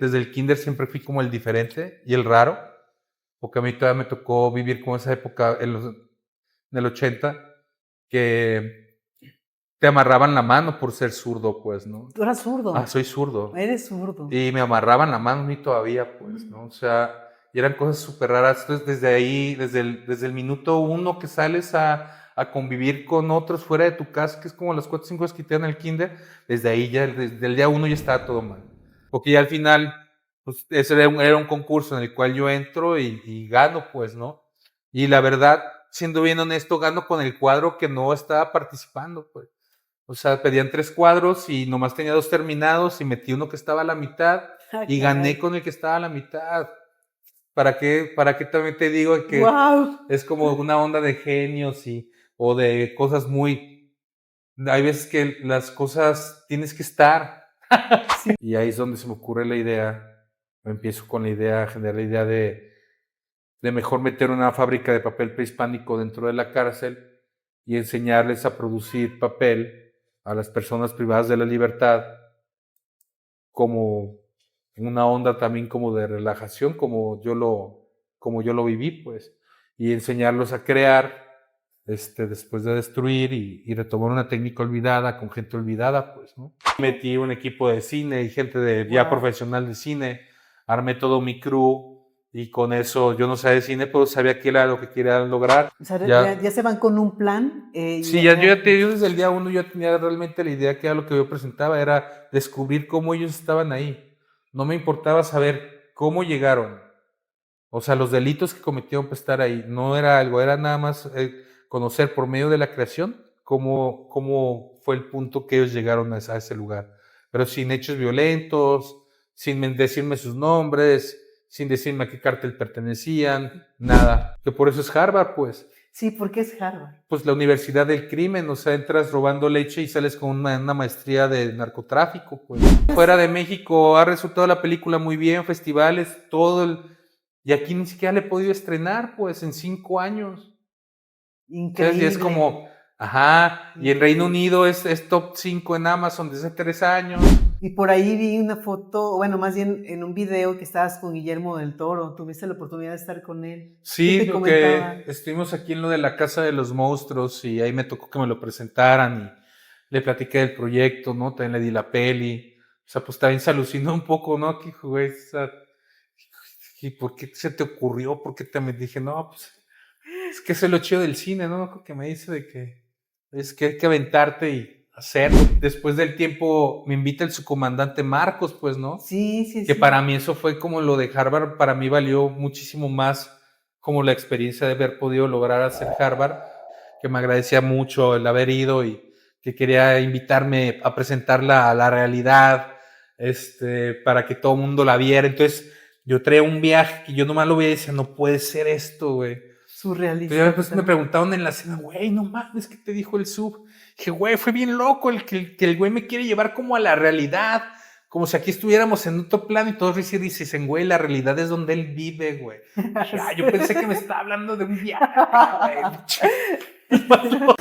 desde el kinder siempre fui como el diferente y el raro, porque a mí todavía me tocó vivir como esa época en el 80, que te amarraban la mano por ser zurdo, pues, ¿no? Tú eras zurdo. Soy zurdo. Eres zurdo. Y me amarraban la mano a mí todavía, pues, ¿no? O sea, y eran cosas súper raras. Entonces, desde ahí, desde el minuto uno que sales a convivir con otros fuera de tu casa, que es como las 4 o 5 horas que te dan el kinder, desde ahí ya, desde el día uno ya estaba todo mal. Porque ya al final, pues, ese era un concurso en el cual yo entro y gano, pues, ¿no? Y la verdad, siendo bien honesto, gano con el cuadro que no estaba participando, pues. O sea, pedían 3 cuadros y nomás tenía 2 terminados y metí uno que estaba a la mitad Ah, y gané caray. con el que estaba a la mitad. ¿Para qué también te digo que Wow. es como una onda de genios o de cosas muy... Hay veces que las cosas tienes que estar. Sí. Y ahí es donde se me ocurre la idea. Empiezo con la idea, generar la idea de mejor meter una fábrica de papel prehispánico dentro de la cárcel y enseñarles a producir papel a las personas privadas de la libertad como una onda también como de relajación, como yo lo viví, pues, y enseñarlos a crear después de destruir y retomar una técnica olvidada con gente olvidada, pues, ¿no? Metí un equipo de cine y gente ya Wow. profesional de cine, armé todo mi crew y con eso yo no sabía de cine, pero sabía que era lo que quería lograr. O sea, Ya, ya se van con un plan. sí, yo desde el día uno yo tenía realmente la idea que era lo que yo presentaba, era descubrir cómo ellos estaban ahí. No me importaba saber cómo llegaron, o sea, los delitos que cometieron para estar ahí. No era algo, era nada más conocer por medio de la creación cómo fue el punto que ellos llegaron a ese lugar. Pero sin hechos violentos, sin decirme sus nombres, sin decirme a qué cártel pertenecían, nada. Que por eso es Harvard, pues. Sí, porque es Harvard. Pues la universidad del crimen, o sea, entras robando leche y sales con una maestría de narcotráfico, pues. Fuera de México ha resultado la película muy bien, festivales, y aquí ni siquiera le he podido estrenar, pues, en 5 años. ¿Sabes? Y es Increíble. como, ajá, y en Reino Increíble. Unido es top 5 en Amazon desde hace 3 años. Y por ahí vi una foto, bueno, más bien en un video que estabas con Guillermo del Toro. Tuviste la oportunidad de estar con él. ¿Qué Sí, te lo que comentaba? estuvimos aquí en lo de la Casa de los Monstruos y ahí me tocó que me lo presentaran y le platiqué del proyecto, ¿no? También le di la peli. O sea, pues también se alucinó un poco, ¿no? Que, güey, o sea, ¿y por qué se te ocurrió? ¿Por qué también dije, no, pues es que eso es lo chido del cine, ¿no? Creo que me dice de que es que hay que aventarte y hacerlo. Después del tiempo me invita el subcomandante Marcos, pues, ¿no? Sí, sí, Que sí. para mí eso fue como lo de Harvard, para mí valió muchísimo más como la experiencia de haber podido lograr hacer Harvard, que me agradecía mucho el haber ido y que quería invitarme a presentarla a la realidad, para que todo el mundo la viera. Entonces, yo traía un viaje que yo nomás lo veía y decía, no puede ser esto, güey. Entonces, ya Surrealista después me totalmente. preguntaron en la cena, güey, no mames, ¿qué te dijo el sub? Dije, güey, fue bien loco que el güey me quiere llevar como a la realidad, como si aquí estuviéramos en otro plano y todos dicen, güey, la realidad es donde él vive, güey. Dije, yo pensé que me estaba hablando de un viaje, güey.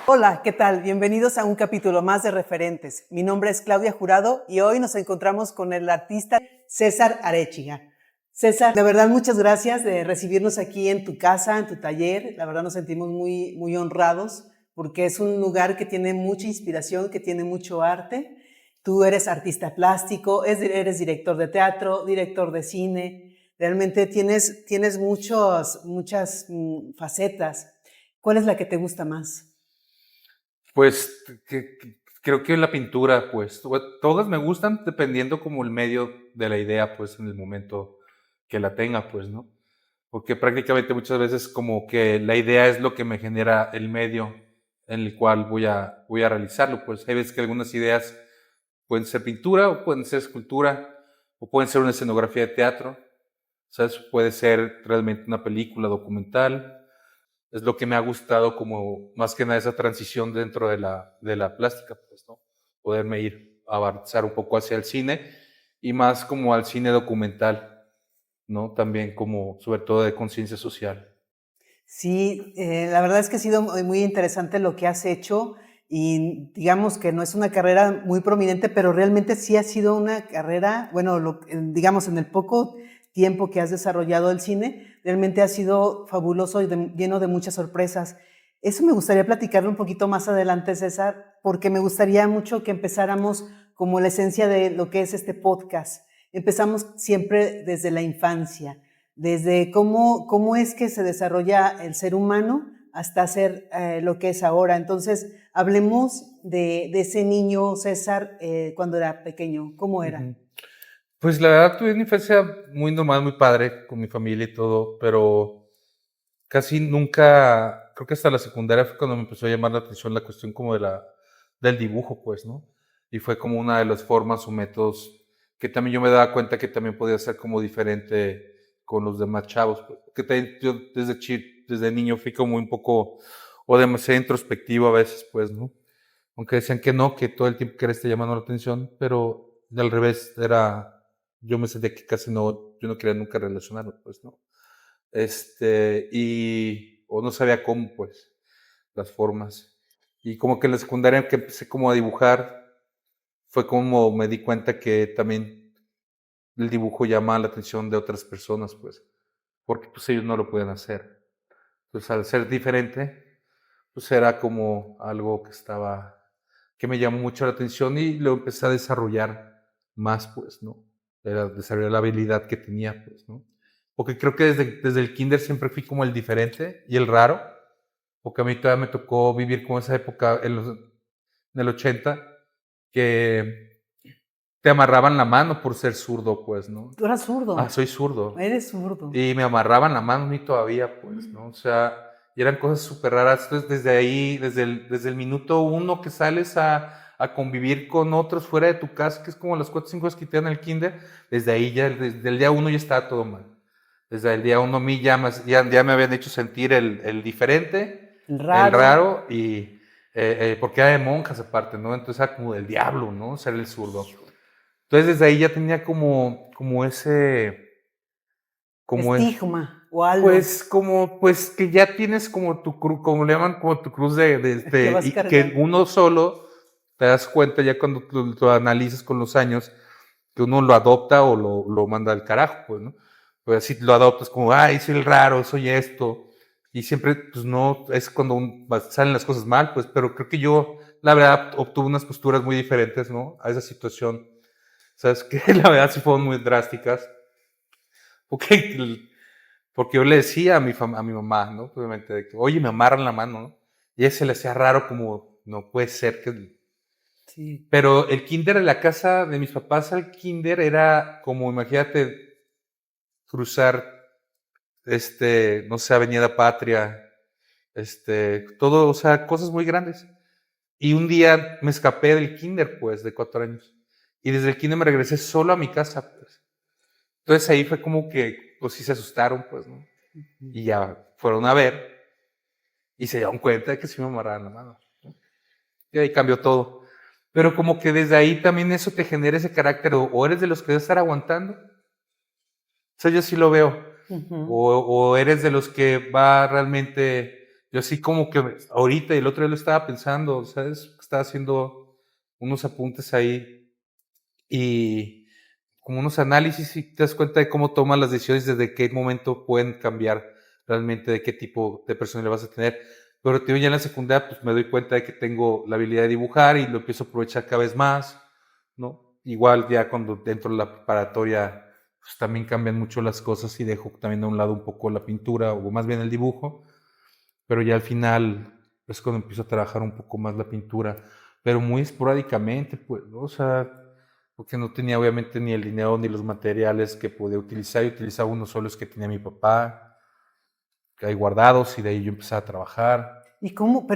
Hola, ¿qué tal? Bienvenidos a un capítulo más de Referentes. Mi nombre es Claudia Jurado y hoy nos encontramos con el artista César Arechiga. César, de verdad muchas gracias de recibirnos aquí en tu casa, en tu taller. La verdad nos sentimos muy, muy honrados porque es un lugar que tiene mucha inspiración, que tiene mucho arte. Tú eres artista plástico, eres director de teatro, director de cine. Realmente tienes muchas facetas. ¿Cuál es la que te gusta más? Pues creo que la pintura, pues, todas me gustan dependiendo como el medio de la idea, pues, en el momento que la tenga, pues, ¿no? porque prácticamente muchas veces como que la idea es lo que me genera el medio en el cual voy a realizarlo. Pues hay veces que algunas ideas pueden ser pintura, o pueden ser escultura, o pueden ser una escenografía de teatro, ¿sabes? Puede ser realmente una película documental. Es lo que me ha gustado como más que nada esa transición dentro de la plástica, pues, ¿no? Poderme ir a avanzar un poco hacia el cine y más como al cine documental, ¿no? También como sobre todo de conciencia social. Sí, la verdad es que ha sido muy interesante lo que has hecho y digamos que no es una carrera muy prominente, pero realmente sí ha sido una carrera, bueno, digamos en el poco tiempo que has desarrollado el cine, realmente ha sido fabuloso y lleno de muchas sorpresas. Eso me gustaría platicarlo un poquito más adelante, César, porque me gustaría mucho que empezáramos como la esencia de lo que es este podcast. Empezamos siempre desde la infancia, desde cómo es que se desarrolla el ser humano hasta ser lo que es ahora. Entonces, hablemos de ese niño César cuando era pequeño. ¿Cómo era? Ujú. Pues la verdad tuve una infancia muy normal, muy padre, con mi familia y todo, pero casi nunca, creo que hasta la secundaria fue cuando me empezó a llamar la atención la cuestión como del dibujo, pues, ¿no? Y fue como una de las formas o métodos que también yo me daba cuenta que también podía ser como diferente con los demás chavos, pues. Que yo desde niño fui como un poco, o demasiado introspectivo a veces, pues, ¿no? Aunque decían que no, que todo el tiempo que esté llamando la atención, pero al revés, yo me sentía que casi no, yo no quería nunca relacionarme, pues, ¿no? O no sabía cómo, pues, las formas. Y como que en la secundaria que empecé como a dibujar, fue como me di cuenta que también el dibujo llama la atención de otras personas, pues, porque pues ellos no lo pueden hacer. Entonces, al ser diferente, pues era como algo que me llamó mucho la atención y lo empecé a desarrollar más, pues, ¿no? Era desarrollar la habilidad que tenía, pues, ¿no? Porque creo que desde el kinder siempre fui como el diferente y el raro, porque a mí todavía me tocó vivir como esa época en el 80, que te amarraban la mano por ser zurdo, pues, ¿no? Tú eras zurdo, Soy zurdo. eres zurdo. Y me amarraban la mano a mí todavía, pues, ¿no? O sea, y eran cosas súper raras. Entonces, desde ahí, desde el minuto uno que sales a convivir con otros fuera de tu casa, que es como las 4 o 5 horas que te dan en el kinder, desde ahí ya, desde el día uno ya estaba todo mal. Desde el día uno a mí ya me habían hecho sentir el diferente, el Raro. raro, porque era de monjas aparte, ¿no? Entonces era como del diablo, ¿no? Ser el zurdo. Entonces desde ahí ya tenía como como es, Estigma o algo pues como, pues que ya tienes como tu cruz, como le llaman, como tu cruz que vas y que cargando. uno solo te das cuenta ya cuando lo analizas con los años, que uno lo adopta o lo manda al carajo, pues, ¿no? Pues así lo adoptas como, ay, soy el raro, soy esto. Y siempre, pues no, es cuando salen las cosas mal, pues, pero creo que yo, la verdad, obtuve unas posturas muy diferentes, ¿no? A esa situación. ¿Sabes? Que la verdad sí fueron muy drásticas. Porque porque yo le decía a mi mamá, ¿no? Obviamente, de que, oye, me amarran la mano, ¿no? Y a ella se le hacía raro como, no puede ser que... Sí. Pero el kinder de la casa de mis papás al kinder era como, imagínate, cruzar, no sé, Avenida Patria, todo, o sea, cosas muy grandes. Y un día me escapé del kinder, pues, de 4 años. Y desde el kinder me regresé solo a mi casa, pues. Entonces ahí fue como que, pues sí se asustaron, pues, ¿no? Y ya fueron a ver y se dieron cuenta de que sí me amarraban la mano. Y ahí cambió todo. Pero como que desde ahí también eso te genera ese carácter, o eres de los que debe estar aguantando. O sea, yo sí lo veo. Ujú. O eres de los que va realmente, yo sí como que ahorita y el otro día lo estaba pensando, ¿sabes? Estaba haciendo unos apuntes ahí y como unos análisis y te das cuenta de cómo toman las decisiones, desde qué momento pueden cambiar realmente de qué tipo de persona le vas a tener. Pero tío, ya en la secundaria pues me doy cuenta de que tengo la habilidad de dibujar y lo empiezo a aprovechar cada vez más, ¿no? Igual ya cuando dentro de la preparatoria pues también cambian mucho las cosas y dejo también a un lado un poco la pintura o más bien el dibujo, pero ya al final es cuando empiezo a trabajar un poco más la pintura, pero muy esporádicamente, pues, ¿no? O sea, porque no tenía obviamente ni el dinero ni los materiales que podía utilizar, y utilizaba unos solos que tenía mi papá, ahí guardados y de ahí yo empecé a trabajar. ¿Y cómo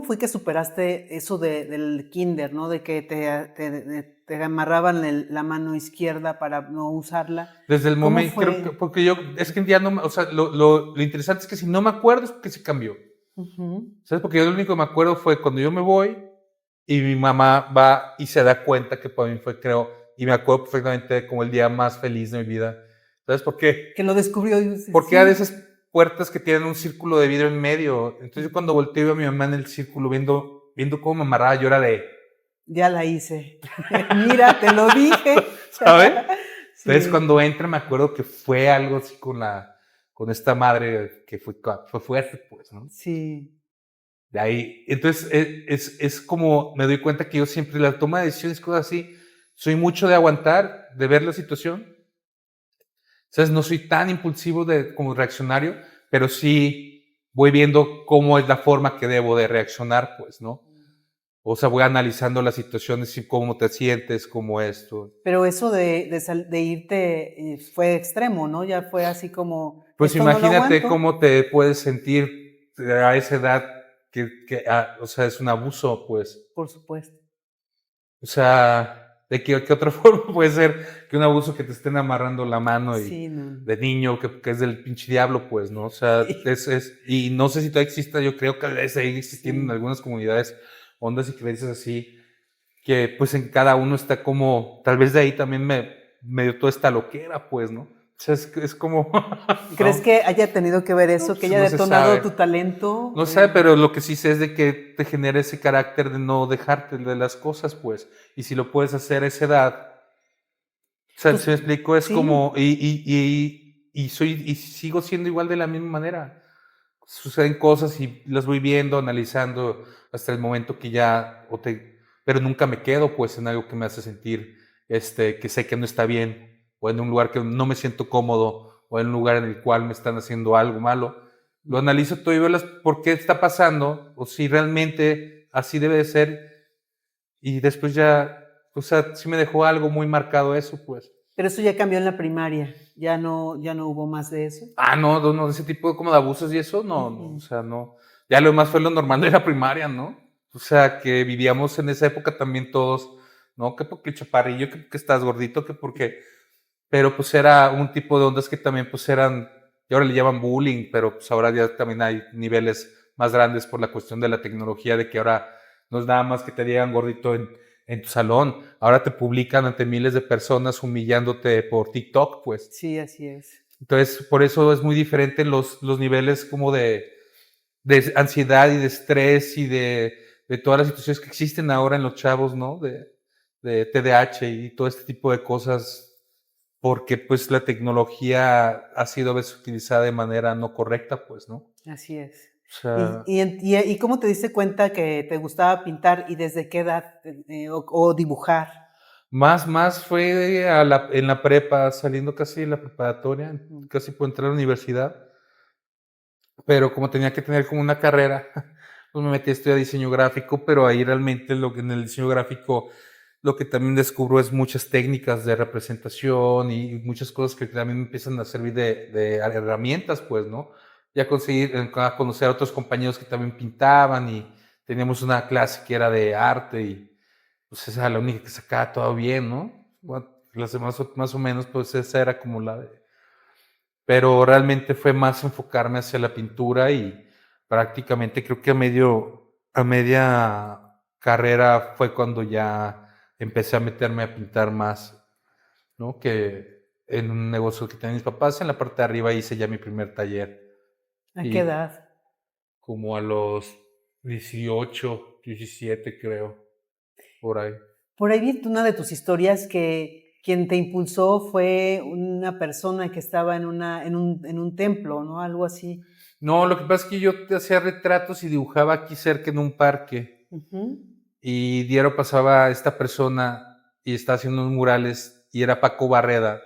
fue que superaste eso del kinder, ¿no? De que te amarraban la mano izquierda para no usarla. Desde el ¿Cómo momento, creo que, fue? porque yo, es que ya no, o sea, lo interesante es que si no me acuerdo es porque se cambió. Ujú. ¿Sabes? Porque yo lo único que me acuerdo fue cuando yo me voy y mi mamá va y se da cuenta que para mí fue, creo, y me acuerdo perfectamente de como el día más feliz de mi vida. ¿Sabes por qué? Que lo descubrió y dices, Porque era de sí, esas puertas que tienen un círculo de vidrio en medio. Entonces yo cuando volteé veo a mi mamá en el círculo viendo cómo me amarraba, yo era de, ya la hice. Mira, te lo dije. ¿sabes? Entonces Sí, cuando entra me acuerdo que fue algo así con esta madre que fue fuerte, pues, ¿no? sí. De ahí, entonces es como me doy cuenta que yo siempre la toma de decisiones, cosas así, soy mucho de aguantar, de ver la situación. ¿Sabes? No soy tan impulsivo como reaccionario, pero sí voy viendo cómo es la forma que debo de reaccionar, pues, ¿no? O sea, voy analizando las situaciones y cómo te sientes, cómo esto. Pero eso de irte fue extremo, ¿no? Ya fue así como, Pues esto no lo imagínate aguanto, cómo te puedes sentir a esa edad o sea, es un abuso, pues. por supuesto. O sea, ¿de qué otra forma puede ser que un abuso que te estén amarrando la mano y Sí, no. de niño, que es del pinche diablo, pues, ¿no? O sea, Sí, y no sé si todavía exista, yo creo que debe seguir existiendo en sí. algunas comunidades, ondas y creencias así, que pues en cada uno está como, tal vez de ahí también me dio toda esta loquera, pues, ¿no? O sea, es como, ¿Crees ¿no? que haya tenido que ver No, eso, que pues haya no se detonado tu sabe. talento? No sé, pero lo que sí sé es de que te genera ese carácter de no dejarte de las cosas, pues. Y si lo puedes hacer a esa edad, o sea, Tus, si me explico, es sí, como, y sigo siendo igual de la misma manera. Suceden cosas y las voy viendo, analizando hasta el momento que ya, pero nunca me quedo pues en algo que me hace sentir, que sé que no está bien, o en un lugar que no me siento cómodo, o en un lugar en el cual me están haciendo algo malo. Lo analizo todo y veo por qué está pasando, o si realmente así debe de ser, y después ya, o sea, sí me dejó algo muy marcado eso, pues. pero eso ya cambió en la primaria, ya no hubo más de eso. Ah, no, no, no, ese tipo de como de abusos y eso, no, no, o Ujú. sea, no. Ya lo demás fue lo normal de la primaria, ¿no? O sea, que vivíamos en esa época también todos, ¿no? Que porque el chaparrillo, que porque estás gordito, que porque... Pero pues era un tipo de ondas que también pues eran, y ahora le llaman bullying, pero pues ahora ya también hay niveles más grandes por la cuestión de la tecnología, de que ahora no es nada más que te digan gordito en tu salón, ahora te publican ante miles de personas humillándote por TikTok, pues. Sí, así es. Entonces, por eso es muy diferente los niveles como de ansiedad y de estrés y de todas las situaciones que existen ahora en los chavos, ¿no? De TDAH y todo este tipo de cosas, porque pues la tecnología ha sido a veces utilizada de manera no correcta, pues, ¿no? O Así es. sea, ¿Y cómo te diste cuenta que te gustaba pintar y desde qué edad o dibujar? más fue en la prepa, saliendo casi de la preparatoria, Ujú. casi por entrar a la universidad. Pero como tenía que tener como una carrera, pues me metí a estudiar diseño gráfico, pero ahí realmente en el diseño gráfico lo que también descubro es muchas técnicas de representación y muchas cosas que también me empiezan a servir de herramientas, pues, ¿no? Ya conseguir, a conocer a otros compañeros que también pintaban y teníamos una clase que era de arte y pues esa era la única que sacaba todo bien, ¿no? Bueno, las demás más o menos, pues esa era como la de pero realmente fue más enfocarme hacia la pintura y prácticamente creo que a media carrera fue cuando ya empecé a meterme a pintar más, ¿no? Que en un negocio que tenían mis papás, en la parte de arriba hice ya mi primer taller ¿A qué y edad? como a los 18, 17 creo, por ahí. Por ahí vi una de tus historias que quien te impulsó fue una persona que estaba en un templo, ¿no? Algo así. No, lo que pasa es que yo te hacía retratos y dibujaba aquí cerca en un parque. Ujú. Y diario pasaba esta persona y estaba haciendo unos murales y era Paco Barreda,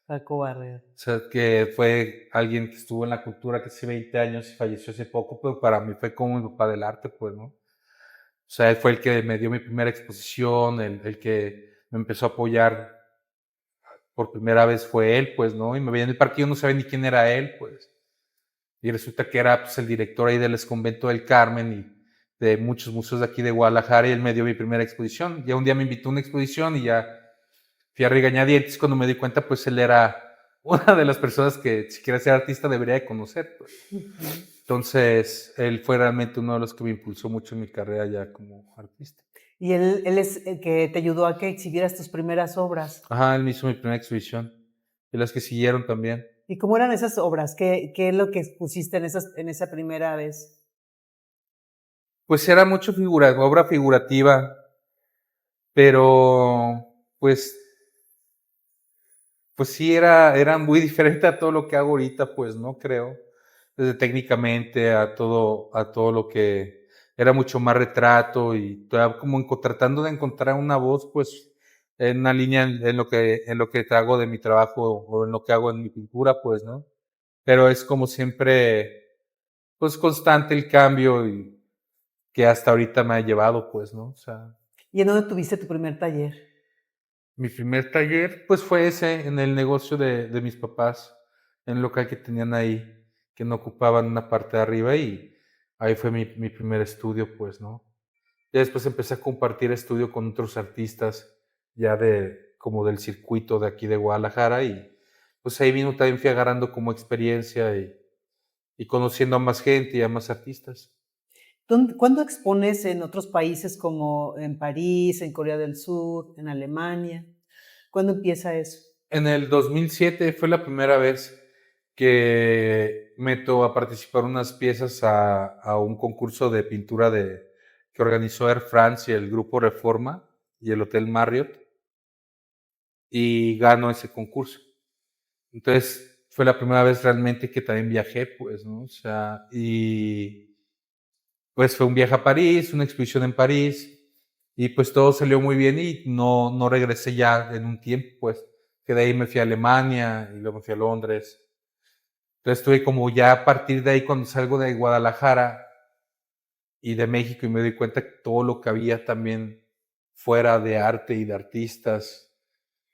Paco Barrera. o sea, que fue alguien que estuvo en la cultura que hace 20 años y falleció hace poco, pero para mí fue como mi papá del arte, pues, ¿no? O sea, él fue el que me dio mi primera exposición, el que me empezó a apoyar por primera vez fue él, pues, ¿no? Y me veía en el parque, yo no sabía ni quién era él, pues. y resulta que era pues, el director ahí del Convento del Carmen y de muchos museos de aquí de Guadalajara, y él me dio mi primera exposición. Ya un día me invitó a una exposición y ya fui a regañadientes. Cuando me di cuenta, pues él era una de las personas que si quiere ser artista debería de conocer. Pues. Ujú. Entonces, él fue realmente uno de los que me impulsó mucho en mi carrera ya como artista. Y él es el que te ayudó a que exhibieras tus primeras obras. Ajá, él me hizo mi primera exhibición. Y las que siguieron también. ¿Y cómo eran esas obras? ¿Qué es lo que pusiste en esa primera vez? Pues era mucho obra figurativa, pero pues, pues sí era muy diferente a todo lo que hago ahorita, pues, ¿no? Creo. Desde técnicamente a todo lo que era mucho más retrato y todavía como tratando de encontrar una voz, pues, en una línea en lo que hago de mi trabajo o en lo que hago en mi pintura, pues, ¿no? Pero es como siempre, pues, constante el cambio y que hasta ahorita me ha llevado, pues, ¿no? O sea, ¿Y en dónde tuviste tu primer taller? mi primer taller, pues, fue ese, en el negocio de mis papás, en el local que tenían ahí, que no ocupaban una parte de arriba y ahí fue mi primer estudio, pues, ¿no? Ya después empecé a compartir estudio con otros artistas ya como del circuito de aquí de Guadalajara y pues ahí mismo también fui agarrando como experiencia y conociendo a más gente y a más artistas. ¿Cuándo expones en otros países como en París, en Corea del Sur, en Alemania? ¿Cuándo empieza eso? En el 2007 fue la primera vez que meto a participar unas piezas a un concurso de pintura que organizó Air France y el Grupo Reforma y el Hotel Marriott, y gano ese concurso. Entonces fue la primera vez realmente que también viajé, pues, ¿no? O sea, y pues fue un viaje a París, una exposición en París, y pues todo salió muy bien y no regresé ya en un tiempo, pues, que de ahí me fui a Alemania y luego me fui a Londres. Entonces estuve como ya a partir de ahí cuando salgo de Guadalajara y de México y me doy cuenta que todo lo que había también fuera de arte y de artistas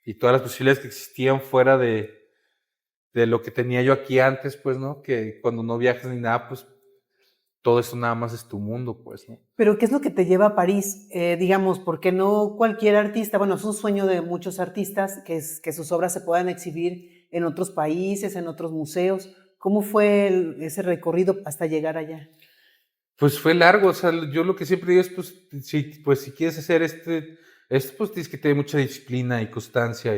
y todas las posibilidades que existían fuera de lo que tenía yo aquí antes, pues, ¿no? Que cuando no viajas ni nada, pues todo eso nada más es tu mundo, pues, ¿no? Pero, ¿qué es lo que te lleva a París? Digamos, porque no cualquier artista, bueno, es un sueño de muchos artistas que sus obras se puedan exhibir en otros países, en otros museos. ¿Cómo fue ese recorrido hasta llegar allá? Pues fue largo, o sea, yo lo que siempre digo es, pues si quieres hacer esto, pues tienes que tener mucha disciplina y constancia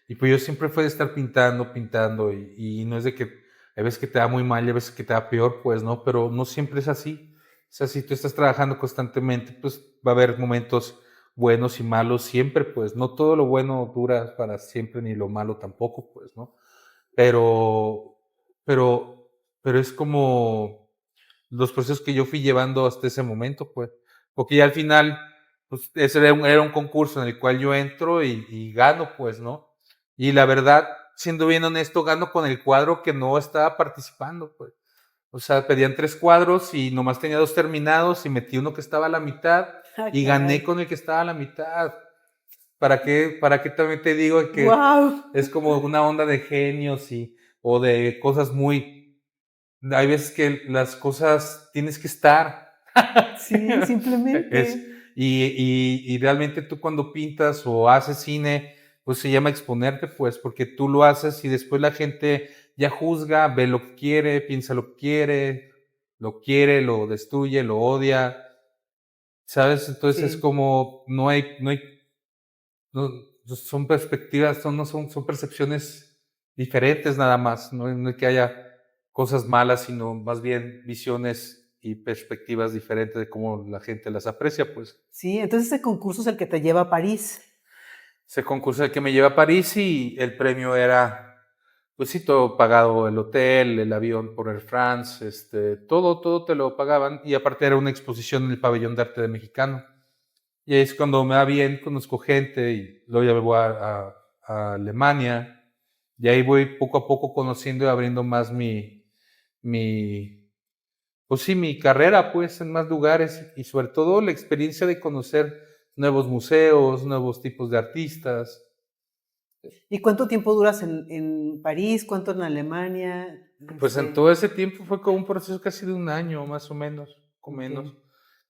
y pues yo siempre fue de estar pintando y no es de que hay veces que te da muy mal y hay veces que te da peor, pues, ¿no? Pero no siempre es así. O sea, si tú estás trabajando constantemente, pues va a haber momentos buenos y malos siempre, pues, no todo lo bueno dura para siempre ni lo malo tampoco, pues, ¿no? Pero, pero, pero es como los procesos que yo fui llevando hasta ese momento, pues. Porque ya al final, pues, ese era un concurso en el cual yo entro y gano, pues, ¿no? Y la verdad, siendo bien honesto, gano con el cuadro que no estaba participando, pues. O sea, pedían 3 cuadros y nomás tenía 2 terminados y metí uno que estaba a la mitad Ah, y gané caray. con el que estaba a la mitad. Para qué también te digo que Wow. es como una onda de genios o de cosas muy hay veces que las cosas tienes que estar. Sí, Es, simplemente. y realmente tú cuando pintas o haces cine, pues se llama exponerte, pues, porque tú lo haces y después la gente ya juzga, ve lo que quiere, piensa lo quiere, lo destruye, lo odia, ¿sabes? Entonces es Sí. como, no, son perspectivas, son percepciones diferentes nada más, no es que haya cosas malas, sino más bien visiones y perspectivas diferentes de cómo la gente las aprecia, pues. Sí, entonces ese concurso es el que te lleva a París. Ese concurso el que me lleva a París y el premio era, pues sí, todo pagado, el hotel, el avión por Air France, todo te lo pagaban y aparte era una exposición en el Pabellón de Arte de Mexicano. Y ahí es cuando me va bien, conozco gente y luego ya me voy a Alemania y ahí voy poco a poco conociendo y abriendo más mi, pues sí, mi carrera pues en más lugares y sobre todo la experiencia de conocer nuevos museos, nuevos tipos de artistas. ¿Y cuánto tiempo duras en París? ¿Cuánto en Alemania? Pues en todo ese tiempo fue como un proceso casi de un año, más o menos, con menos, Ok.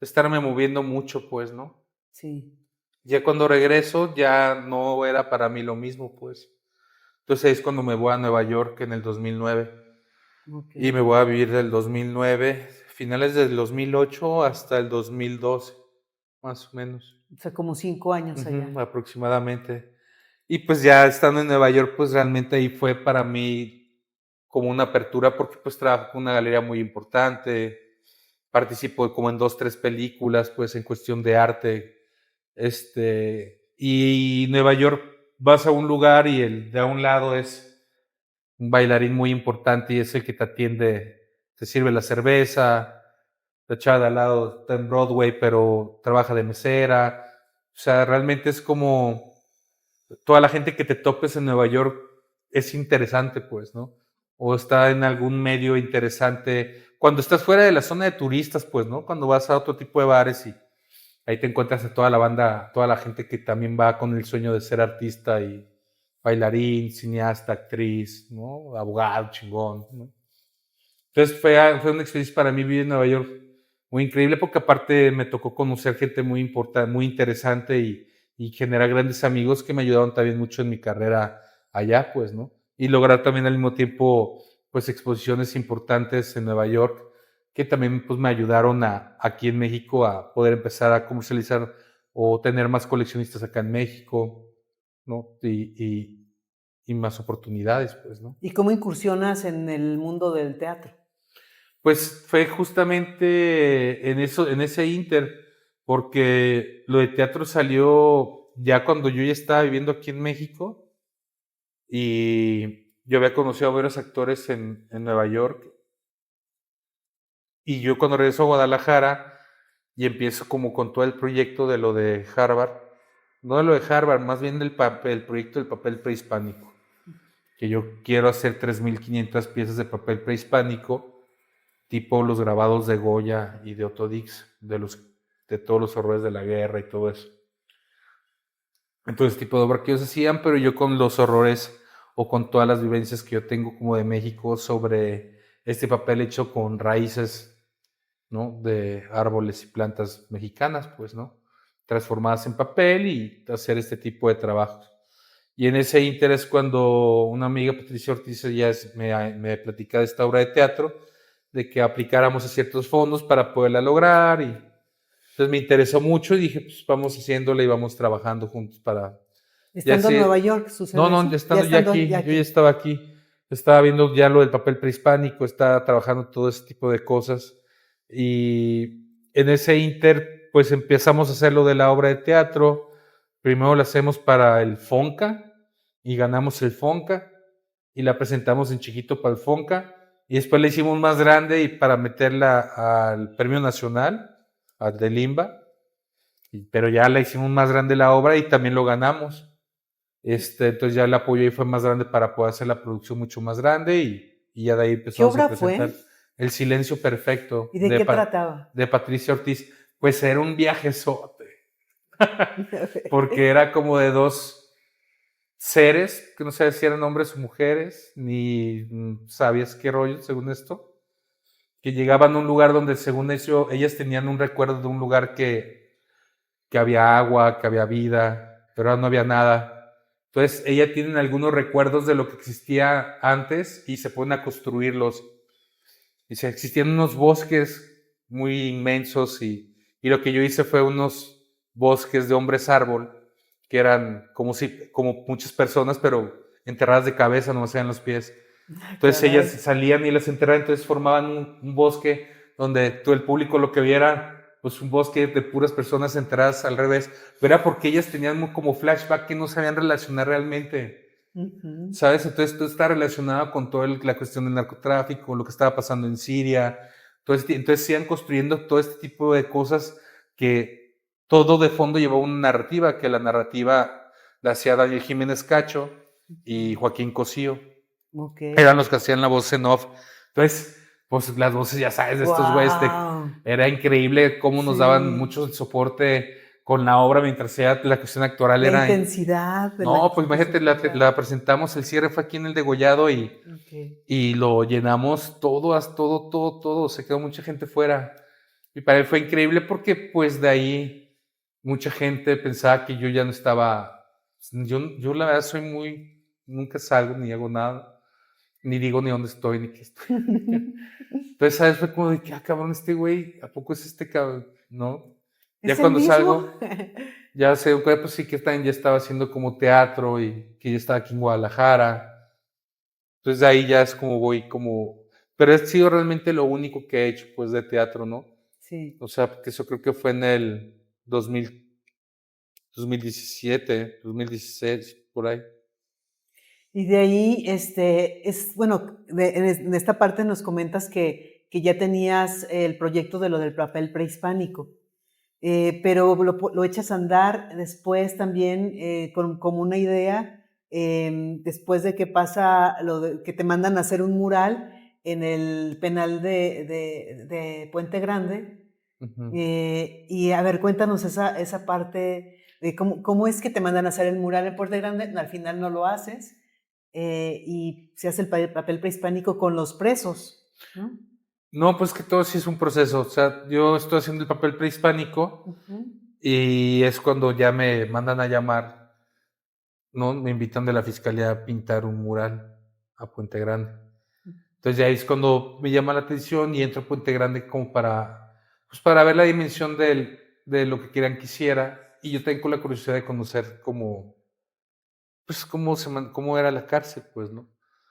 de estarme moviendo mucho, pues, ¿no? Sí, Ya cuando regreso, ya no era para mí lo mismo, pues. Entonces ahí es cuando me voy a Nueva York en el 2009. ok. Y me voy a vivir del 2009, finales del 2008 hasta el 2012, más o menos. O sea, como 5 años allá. Aproximadamente. Y pues ya estando en Nueva York, pues realmente ahí fue para mí como una apertura porque pues trabajo con una galería muy importante, participo como en 2, 3 películas, pues en cuestión de arte. Y Nueva York, vas a un lugar y el de a un lado es un bailarín muy importante y es el que te atiende, te sirve la cerveza, la chava de al lado está en Broadway, pero trabaja de mesera. O sea, realmente es como toda la gente que te topes en Nueva York es interesante, pues, ¿no? O está en algún medio interesante. Cuando estás fuera de la zona de turistas, pues, ¿no? Cuando vas a otro tipo de bares y ahí te encuentras a toda la banda, toda la gente que también va con el sueño de ser artista y bailarín, cineasta, actriz, ¿no? Abogado, chingón, ¿no? Entonces fue una experiencia para mí vivir en Nueva York muy increíble porque aparte me tocó conocer gente muy importante, muy interesante y generar grandes amigos que me ayudaron también mucho en mi carrera allá, pues, ¿no? Y lograr también al mismo tiempo, pues, exposiciones importantes en Nueva York que también, pues, me ayudaron aquí en México a poder empezar a comercializar o tener más coleccionistas acá en México, ¿no? Y más oportunidades, pues, ¿no? ¿Y cómo incursionas en el mundo del teatro? Pues fue justamente en eso, en ese inter, porque lo de teatro salió ya cuando yo ya estaba viviendo aquí en México y yo había conocido a varios actores en Nueva York y yo cuando regreso a Guadalajara y empiezo como con todo el proyecto de lo de Harvard, no de lo de Harvard, más bien del papel, el proyecto del papel prehispánico, que yo quiero hacer 3.500 piezas de papel prehispánico tipo los grabados de Goya y de Otto Dix, de todos los horrores de la guerra y todo eso. Entonces, tipo de obra que ellos hacían, pero yo con los horrores o con todas las vivencias que yo tengo como de México sobre este papel hecho con raíces, ¿no? De árboles y plantas mexicanas, pues, ¿no? Transformadas en papel y hacer este tipo de trabajos. Y en ese interés cuando una amiga, Patricia Ortiz, me platica de esta obra de teatro, de que aplicáramos a ciertos fondos para poderla lograr y entonces me interesó mucho y dije, pues vamos haciéndola y vamos trabajando juntos para, ya Estando en sé, Nueva York, no, ¿sucede no, eso? ya Ya estando ya estando aquí, ya yo ya aquí. estaba aquí, estaba viendo ya lo del papel prehispánico, estaba trabajando todo ese tipo de cosas y en ese inter, pues empezamos a hacer lo de la obra de teatro, primero la hacemos para el FONCA y ganamos el FONCA y la presentamos en chiquito para el FONCA y después la hicimos más grande y para meterla al Premio Nacional, al de Limba, pero ya la hicimos más grande la obra y también lo ganamos. Entonces ya el apoyo ahí fue más grande para poder hacer la producción mucho más grande y ya de ahí ¿Qué empezamos a obra presentar fue? El Silencio Perfecto ¿Y de qué trataba? de Patricia Ortiz. Pues era un viajezote, porque era como de dos seres, que no sabes si eran hombres o mujeres, ni sabías qué rollo según esto, que llegaban a un lugar donde según eso, ellas tenían un recuerdo de un lugar que había agua, que había vida, pero ahora no había nada. Entonces, ella tiene algunos recuerdos de lo que existía antes y se ponen a construirlos. Dice, existían unos bosques muy inmensos y lo que yo hice fue unos bosques de hombres árbol, que eran como muchas personas, pero enterradas de cabeza, no hacían los pies. Entonces ellas Caray. salían y las enterraban, entonces formaban un bosque donde todo el público lo que viera, pues un bosque de puras personas enterradas al revés, pero era porque ellas tenían como flashback que no sabían relacionar realmente, Ujú. ¿sabes? Entonces todo está relacionado con toda la cuestión del narcotráfico, lo que estaba pasando en Siria, entonces sigan construyendo todo este tipo de cosas que todo de fondo llevaba una narrativa, que la narrativa la hacía Daniel Jiménez Cacho y Joaquín Cosío Ok. eran los que hacían la voz en off. Entonces, pues las voces, ya sabes, de estos güeyes, Wow. era increíble cómo nos daban Sí. mucho soporte con la obra mientras sea la cuestión actoral La era... intensidad de No, pues que se imagínate, encontraba. la presentamos, el cierre fue aquí en el Degollado Ok. y lo llenamos todo, todo, todo, todo, se quedó mucha gente fuera. Y para él fue increíble porque pues de ahí mucha gente pensaba que yo ya no estaba, yo la verdad soy muy, nunca salgo ni hago nada, ni digo ni dónde estoy, ni qué estoy. Entonces, ¿sabes? Fue como de que, cabrón, este güey, ¿a poco es este cabrón? ¿No? Ya ¿Es el cuando mismo? salgo, ya sé, pues sí que también ya estaba haciendo como teatro y que ya estaba aquí en Guadalajara. Entonces de ahí ya es como voy, como... Pero ha sido realmente lo único que he hecho, pues, de teatro, ¿no? Sí. O sea, porque eso creo que fue en el 2017, 2016, por ahí. Y de ahí, bueno, en esta parte nos comentas que ya tenías el proyecto de lo del papel prehispánico, pero lo echas a andar después también como una idea, después de que pasa que te mandan a hacer un mural en el penal de Puente Grande. Ujú. Y a ver, cuéntanos esa parte de cómo es que te mandan a hacer el mural en Puente Grande, al final no lo haces, y se hace el papel prehispánico con los presos, ¿no? No, pues que todo sí es un proceso. O sea, yo estoy haciendo el papel prehispánico Ujú, y es cuando ya me mandan a llamar, ¿no? Me invitan de la fiscalía a pintar un mural a Puente Grande. Entonces ya ahí es cuando me llama la atención y entro a Puente Grande como pues para ver la dimensión de lo que quieran que hiciera. Y yo tengo la curiosidad de conocer pues cómo era la cárcel, pues, ¿no?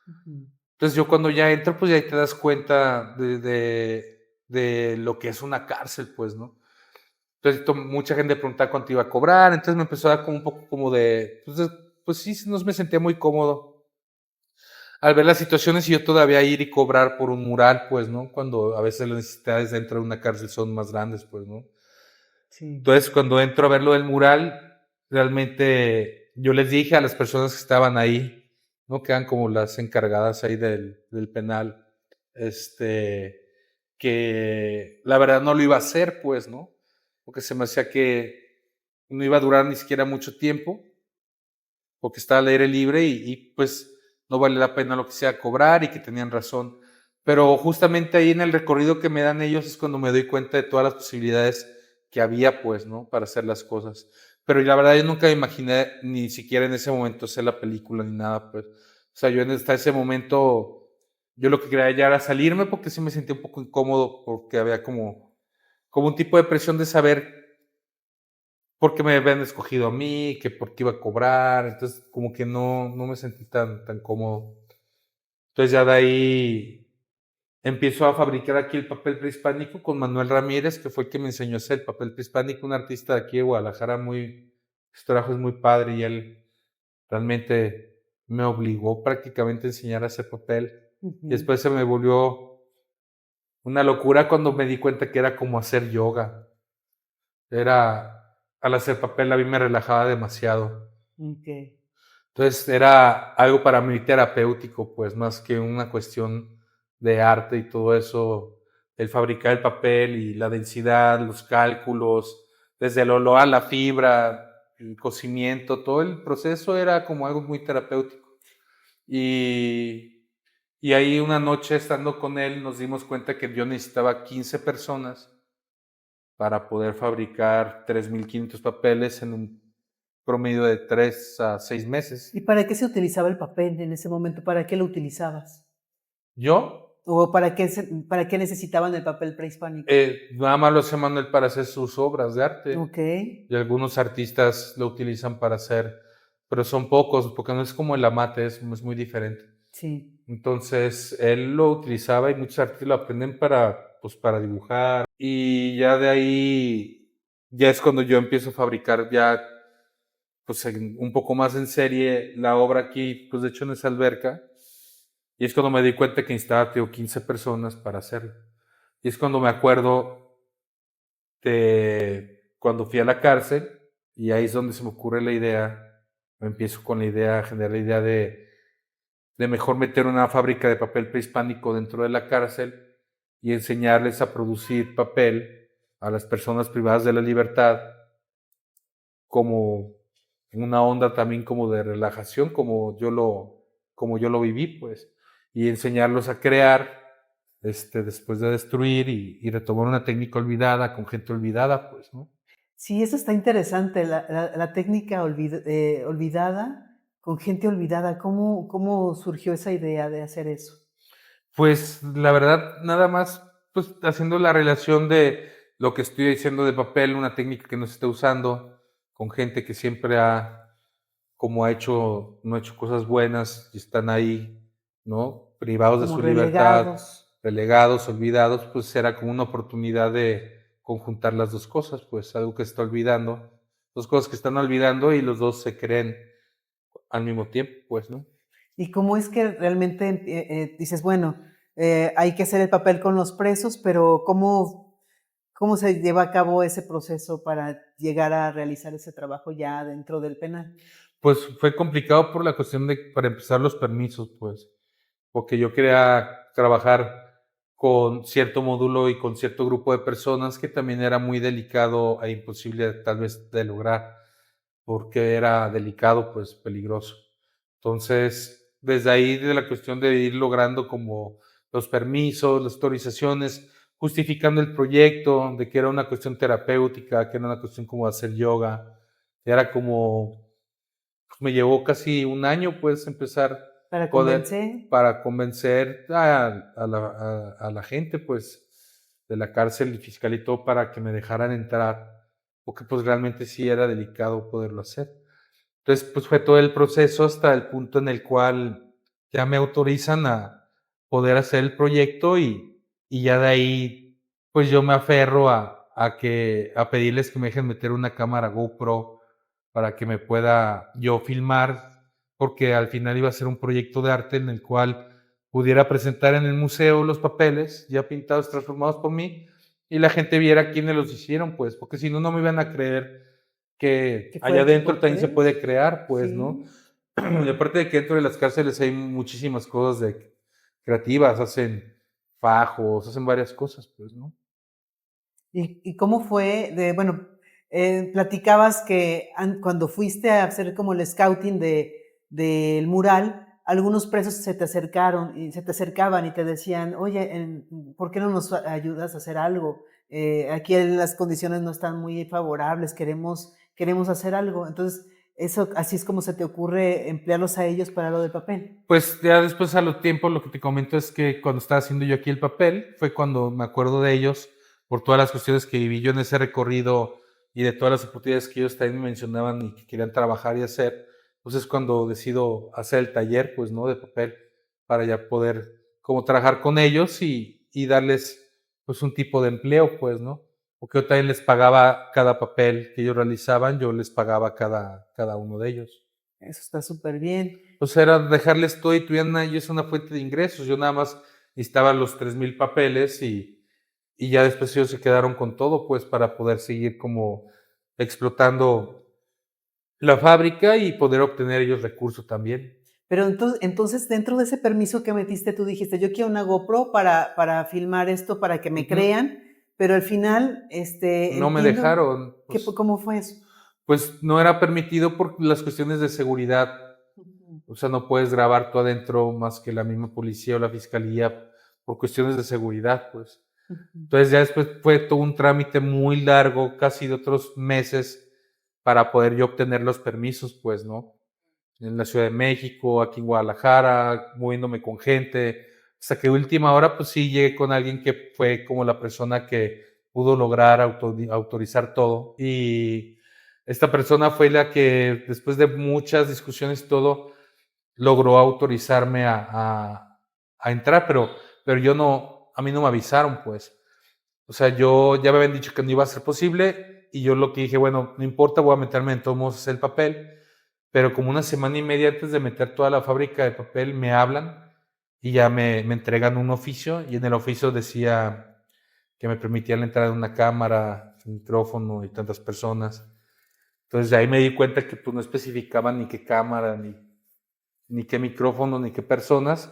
ujú. Entonces yo cuando ya entro, pues ya ahí te das cuenta de lo que es una cárcel, pues, ¿no? Entonces mucha gente preguntaba cuánto iba a cobrar, entonces me empezó a dar como un poco como pues sí, no me sentía muy cómodo al ver las situaciones y yo todavía ir y cobrar por un mural, pues, ¿no? Cuando a veces las necesidades dentro de una cárcel son más grandes, pues, ¿no? Sí. Entonces, cuando entro a ver lo del mural, realmente yo les dije a las personas que estaban ahí, ¿no? Que eran como las encargadas ahí del penal, este, que la verdad no lo iba a hacer, pues, ¿no? Porque se me hacía que no iba a durar ni siquiera mucho tiempo, porque estaba al aire libre pues no vale la pena lo que sea cobrar y que tenían razón. Pero justamente ahí en el recorrido que me dan ellos es cuando me doy cuenta de todas las posibilidades que había, pues, ¿no? Para hacer las cosas. Pero la verdad yo nunca me imaginé ni siquiera en ese momento hacer la película ni nada, pues. O sea, yo hasta ese momento, yo lo que quería ya era salirme porque sí me sentía un poco incómodo porque había como un tipo de presión de saber porque me habían escogido a mí, que por qué iba a cobrar, entonces como que no me sentí tan cómodo. Entonces ya de ahí empiezo a fabricar aquí el papel prehispánico con Manuel Ramírez, que fue el que me enseñó a hacer el papel prehispánico, un artista de aquí de Guadalajara su trabajo es muy padre y él realmente me obligó prácticamente a enseñar a hacer papel. Y Ujú. después se me volvió una locura cuando me di cuenta que era como hacer yoga. Al hacer papel a mí me relajaba demasiado. Ok. Entonces era algo para mí terapéutico, pues más que una cuestión de arte y todo eso, el fabricar el papel y la densidad, los cálculos, desde el olor a la fibra, el cocimiento, todo el proceso era como algo muy terapéutico. Y, y ahí una noche estando con él nos dimos cuenta que yo necesitaba 15 personas para poder fabricar 3.500 papeles en un promedio de 3 a 6 meses. ¿Y para qué se utilizaba el papel en ese momento? ¿Para qué lo utilizabas? Yo ¿O para qué necesitaban el papel prehispánico? nada más lo hace Manuel para hacer sus obras de arte Ok, y algunos artistas lo utilizan para hacer, pero son pocos porque no es como el amate, es muy diferente. sí. Entonces él lo utilizaba y muchos artistas lo aprenden pues, para dibujar y ya de ahí ya es cuando yo empiezo a fabricar ya pues un poco más en serie la obra aquí, pues de hecho en esa alberca. Y es cuando me di cuenta que necesitaba, tío, 15 personas para hacerlo. Y es cuando me acuerdo de cuando fui a la cárcel y ahí es donde se me ocurre la idea, me empiezo con la idea, a generar la idea de mejor meter una fábrica de papel prehispánico dentro de la cárcel y enseñarles a producir papel a las personas privadas de la libertad como en una onda también como de relajación, como yo lo viví, pues, y enseñarlos a crear después de destruir y retomar una técnica olvidada con gente olvidada, pues, ¿no? Sí, eso está interesante, la técnica olvidada con gente olvidada. ¿Cómo surgió esa idea de hacer eso? Pues la verdad, nada más, pues haciendo la relación de lo que estoy diciendo de papel, una técnica que no se está usando, con gente que siempre como no ha hecho cosas buenas y están ahí, ¿no? Privados de Como su libertad, relegados. relegados, olvidados, pues era como una oportunidad de conjuntar las dos cosas, pues algo que se está olvidando, dos cosas que están olvidando y los dos se creen al mismo tiempo, pues, ¿no? ¿Y cómo es que realmente dices, bueno, hay que hacer el papel con los presos, pero cómo se lleva a cabo ese proceso para llegar a realizar ese trabajo ya dentro del penal? Pues fue complicado por la cuestión de, para empezar, los permisos, pues, porque yo quería trabajar con cierto módulo y con cierto grupo de personas que también era muy delicado e imposible tal vez de lograr, porque era delicado, pues peligroso. Entonces, desde ahí, de la cuestión de ir logrando como los permisos, las autorizaciones, justificando el proyecto, de que era una cuestión terapéutica, que era una cuestión como de hacer yoga, era como pues, me llevó casi un año, pues, empezar Para poder convencer, para convencer a la gente, pues, de la cárcel y fiscal y todo para que me dejaran entrar, porque, pues, realmente sí era delicado poderlo hacer. Entonces, pues, fue todo el proceso hasta el punto en el cual ya me autorizan a poder hacer el proyecto y ya de ahí, pues, yo me aferro a pedirles que me dejen meter una cámara GoPro para que me pueda yo filmar, porque al final iba a ser un proyecto de arte en el cual pudiera presentar en el museo los papeles ya pintados, transformados por mí, y la gente viera quiénes los hicieron, pues, porque si no, no me iban a creer que que fue allá hecho adentro por también se puede ustedes. crear, pues, ¿no? Sí. Y aparte de que dentro de las cárceles hay muchísimas cosas creativas, hacen fajos, hacen varias cosas, pues, ¿no? ¿Y cómo fue bueno, platicabas que cuando fuiste a hacer como el scouting del mural, algunos presos se te acercaron y se te acercaban y te decían, oye, ¿por qué no nos ayudas a hacer algo? Aquí las condiciones no están muy favorables, queremos hacer algo. Entonces, eso, así es como se te ocurre emplearlos a ellos para lo del papel. Pues ya después a lo tiempo lo que te comento es que cuando estaba haciendo yo aquí el papel fue cuando me acuerdo de ellos por todas las cuestiones que viví yo en ese recorrido y de todas las oportunidades que ellos también me mencionaban y que querían trabajar y hacer. Pues es cuando decido hacer el taller, pues, ¿no? De papel para ya poder como trabajar con ellos y darles pues un tipo de empleo, pues, ¿no? Porque yo también les pagaba cada papel que ellos realizaban, yo les pagaba cada uno de ellos. Eso está súper bien. O sea, era dejarles todo y tuvieran ellos una fuente de ingresos. Yo nada más necesitaba los 3,000 papeles y ya después ellos se quedaron con todo, pues, para poder seguir como explotando la fábrica y poder obtener ellos recursos también. Pero entonces, dentro de ese permiso que metiste, tú dijiste, yo quiero una GoPro para filmar esto, para que me Ujú. crean, pero al final, No me entiendo dejaron, cómo fue eso. pues no era permitido por las cuestiones de seguridad. Ujú, O sea, no puedes grabar tú adentro más que la misma policía o la fiscalía por cuestiones de seguridad, pues. ujú. Entonces ya después fue todo un trámite muy largo, casi de otros meses, para poder yo obtener los permisos, pues, ¿no? En la Ciudad de México, aquí en Guadalajara, moviéndome con gente, hasta que última hora, pues sí, llegué con alguien que fue como la persona que pudo lograr autorizar todo. Y esta persona fue la que, después de muchas discusiones y todo, logró autorizarme a entrar, pero yo no, a mí no me avisaron, pues. O sea, yo ya me habían dicho que no iba a ser posible y yo lo que dije, bueno, no importa, voy a meterme en todos modos a hacer el papel, pero como una semana y media antes de meter toda la fábrica de papel me hablan y ya me entregan un oficio y en el oficio decía que me permitían la entrada de una cámara, un micrófono y tantas personas. Entonces de ahí me di cuenta que pues no especificaban ni qué cámara, ni qué micrófono, ni qué personas.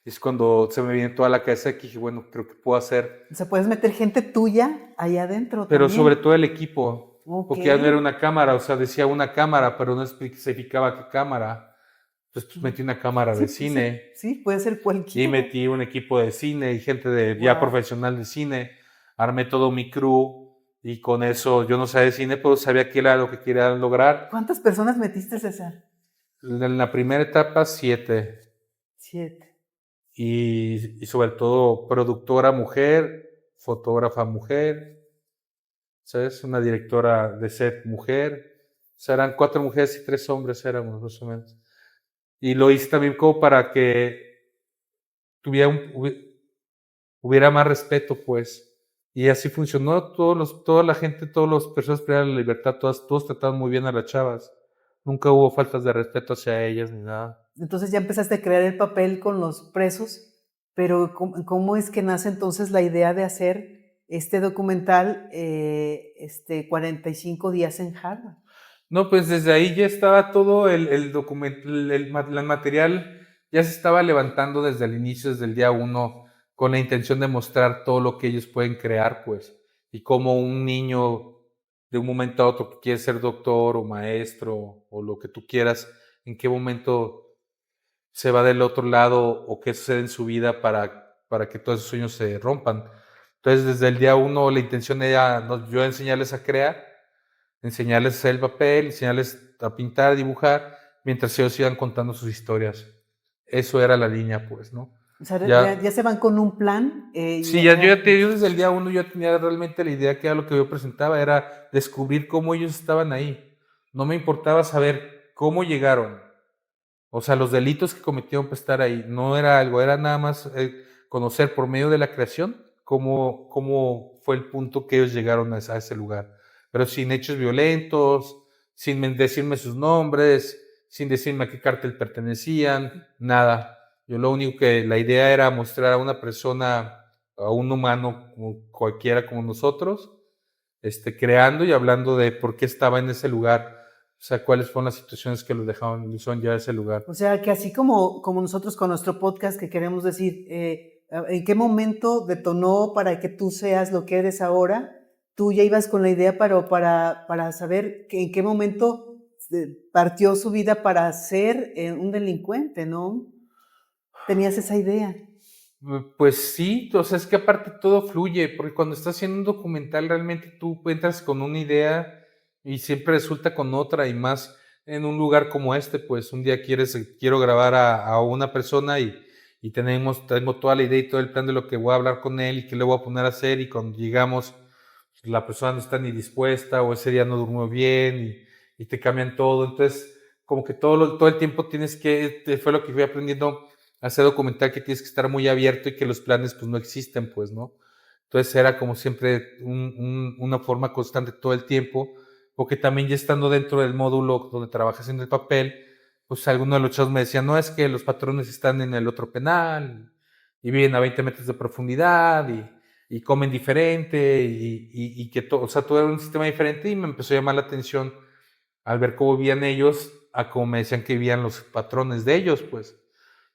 Es cuando se me viene toda la cabeza que dije, bueno, creo que puedo hacer, O sea, puedes meter gente tuya ahí adentro pero sobre también. todo el equipo. Ok. porque ya no era una cámara, o sea, decía una cámara, pero no especificaba qué cámara. Entonces, pues metí una cámara de cine Sí, puede ser y cualquiera. metí un equipo de cine y gente de ya Wow. profesional de cine. Armé todo mi crew y con eso yo no sabía de cine, pero sabía que era lo que querían lograr. ¿Cuántas personas metiste, César? En la primera etapa, 7. 7. Y sobre todo productora mujer, fotógrafa mujer, ¿sabes? Una directora de set mujer. O sea, eran 4 mujeres y 3 hombres éramos, más o menos. Y lo hice también como para que tuviera hubiera más respeto, pues. Y así funcionó. Toda la gente, todas las personas pelearon la libertad, todos trataban muy bien a las chavas. Nunca hubo faltas de respeto hacia ellas ni nada. Entonces ya empezaste a crear el papel con los presos, pero ¿cómo es que nace entonces la idea de hacer este documental, 45 días en Harvard? No, pues desde ahí ya estaba todo el documento, el material ya se estaba levantando desde el inicio, desde el día uno, con la intención de mostrar todo lo que ellos pueden crear, pues, y cómo un niño de un momento a otro que quiere ser doctor o maestro o lo que tú quieras, en qué momento se va del otro lado o qué sucede en su vida para que todos esos sueños se rompan. Entonces, desde el día uno, la intención era yo enseñarles a crear, enseñarles a hacer el papel, enseñarles a pintar, a dibujar, mientras ellos iban contando sus historias. Eso era la línea, pues, ¿no? O sea, Ya, ya se van con un plan sí, yo desde el día uno yo tenía realmente la idea que era lo que yo presentaba, era descubrir cómo ellos estaban ahí. No me importaba saber cómo llegaron, o sea, los delitos que cometieron para estar ahí. No era algo, era nada más conocer por medio de la creación cómo fue el punto que ellos llegaron a ese lugar. Pero sin hechos violentos, sin decirme sus nombres, sin decirme a qué cártel pertenecían, nada. Yo lo único que la idea era mostrar a una persona, a un humano como cualquiera como nosotros, creando y hablando de por qué estaba en ese lugar, o sea, cuáles fueron las situaciones que los dejaron, lo hicieron llegar a ese lugar. O sea, que así como nosotros con nuestro podcast que queremos decir, ¿en qué momento detonó para que tú seas lo que eres ahora? Tú ya ibas con la idea para saber en qué momento partió su vida para ser un delincuente, ¿no? Tenías esa idea. Pues sí, o sea, es que aparte todo fluye, porque cuando estás haciendo un documental realmente tú entras con una idea y siempre resulta con otra, y más en un lugar como este, pues un día quiero grabar a una persona y tengo toda la idea y todo el plan de lo que voy a hablar con él y qué le voy a poner a hacer, y cuando llegamos la persona no está ni dispuesta o ese día no durmió bien y te cambian todo. Entonces, como que todo el tiempo fue lo que fui aprendiendo a hacer documental, que tienes que estar muy abierto y que los planes pues no existen, pues, ¿no? Entonces era como siempre una forma constante todo el tiempo, porque también ya estando dentro del módulo donde trabajas en el papel, pues algunos de los chavos me decían, no, es que los patrones están en el otro penal y viven a 20 metros de profundidad y comen diferente y que todo, o sea, todo era un sistema diferente, y me empezó a llamar la atención al ver cómo vivían ellos a cómo me decían que vivían los patrones de ellos, pues.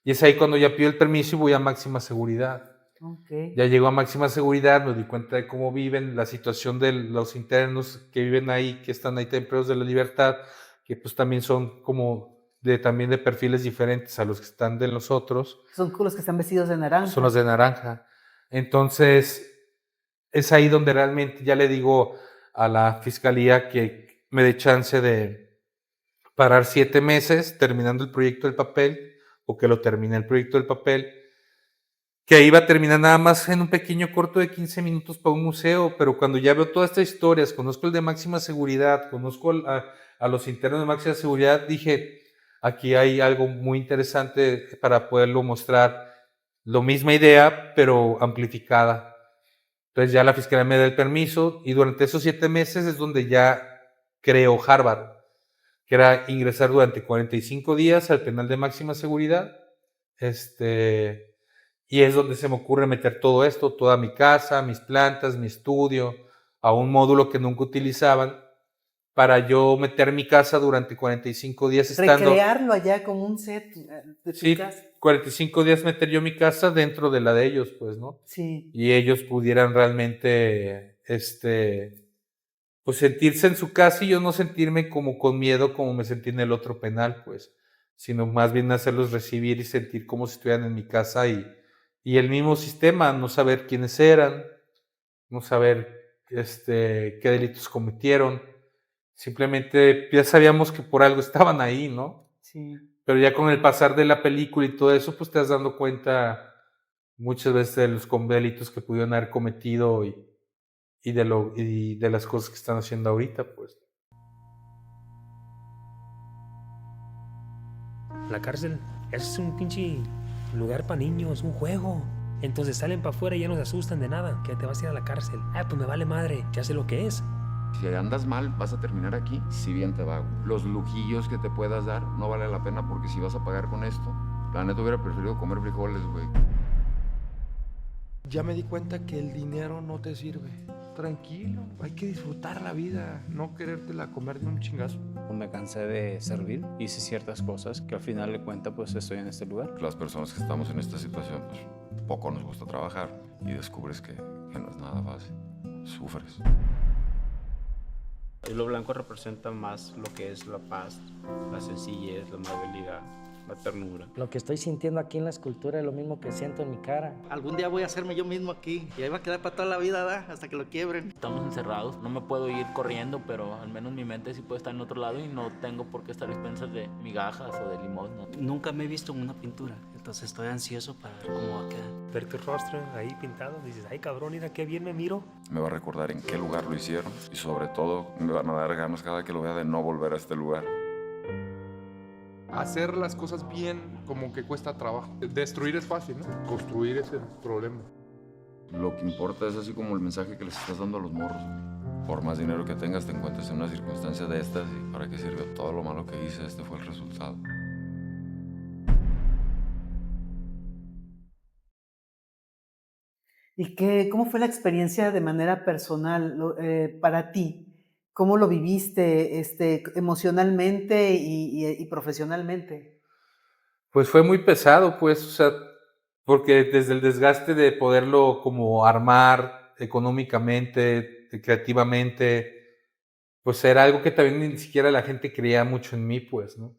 Y es ahí cuando ya pido el permiso y voy a máxima seguridad. Okay. Ya llego a máxima seguridad, me doy cuenta de cómo viven, la situación de los internos que viven ahí, que están ahí tempranos de la libertad, que pues también son como también de perfiles diferentes a los que están de los otros, Son los que están vestidos de son naranja. los de naranja. Entonces, es ahí donde realmente ya le digo a la fiscalía que me dé chance de parar 7 meses terminando el proyecto del papel, o que lo termine el proyecto del papel, que iba a terminar nada más en un pequeño corto de 15 minutos para un museo, pero cuando ya veo todas estas historias, conozco el de máxima seguridad, conozco a los internos de máxima seguridad, dije, aquí hay algo muy interesante para poderlo mostrar, lo misma idea, pero amplificada. Entonces ya la fiscalía me da el permiso, y durante esos 7 meses es donde ya creo Harvard, que era ingresar durante 45 días al penal de máxima seguridad, y es donde se me ocurre meter todo esto, toda mi casa, mis plantas, mi estudio, a un módulo que nunca utilizaban, para yo meter mi casa durante 45 días estando, Recrearlo allá como un set de tu sí, casa. 45 días meter yo mi casa dentro de la de ellos, pues, ¿no? Sí. Y ellos pudieran realmente, pues sentirse en su casa y yo no sentirme como con miedo como me sentí en el otro penal, pues, sino más bien hacerlos recibir y sentir como si estuvieran en mi casa y el mismo sistema, no saber quiénes eran, no saber qué delitos cometieron, simplemente ya sabíamos que por algo estaban ahí, ¿no? Sí. Pero ya con el pasar de la película y todo eso, pues te vas dando cuenta muchas veces de los delitos que pudieron haber cometido y de las cosas que están haciendo ahorita, pues. La cárcel es un pinche lugar para niños, un juego. Entonces salen para afuera y ya no se asustan de nada. Que te vas a ir a la cárcel. Ah, pues me vale madre, ya sé lo que es. Si andas mal, vas a terminar aquí, si bien te va, güey. Los lujillos que te puedas dar no vale la pena porque si vas a pagar con esto, la neta hubiera preferido comer frijoles, güey. Ya me di cuenta que el dinero no te sirve. Tranquilo, hay que disfrutar la vida, no querértela comer de un chingazo. Me cansé de servir, hice ciertas cosas que al final de cuentas pues estoy en este lugar. Las personas que estamos en esta situación, pues poco nos gusta trabajar y descubres que no es nada fácil. Sufres. Lo blanco representa más lo que es la paz, la sencillez, la amabilidad, la ternura. Lo que estoy sintiendo aquí en la escultura es lo mismo que siento en mi cara. Algún día voy a hacerme yo mismo aquí y ahí va a quedar para toda la vida, ¿verdad? Hasta que lo quiebren. Estamos encerrados, no me puedo ir corriendo, pero al menos mi mente sí puede estar en otro lado y no tengo por qué estar a expensas de migajas o de limosna. Nunca me he visto en una pintura, entonces estoy ansioso para ver cómo va a quedar. Ver tu rostro ahí pintado, dices, ay cabrón, mira qué bien me miro. Me va a recordar en qué lugar lo hicieron y sobre todo me van a dar ganas cada que lo vea de no volver a este lugar. Hacer las cosas bien como que cuesta trabajo. Destruir es fácil, ¿no? Construir es el problema. Lo que importa es así como el mensaje que les estás dando a los morros. Por más dinero que tengas, te encuentres en una circunstancia de estas y ¿para qué sirve todo lo malo que hice? Este fue el resultado. ¿Y cómo fue la experiencia de manera personal para ti? ¿Cómo lo viviste emocionalmente y profesionalmente? Pues fue muy pesado, pues, o sea, porque desde el desgaste de poderlo como armar económicamente, creativamente, pues era algo que también ni siquiera la gente creía mucho en mí, pues, ¿no?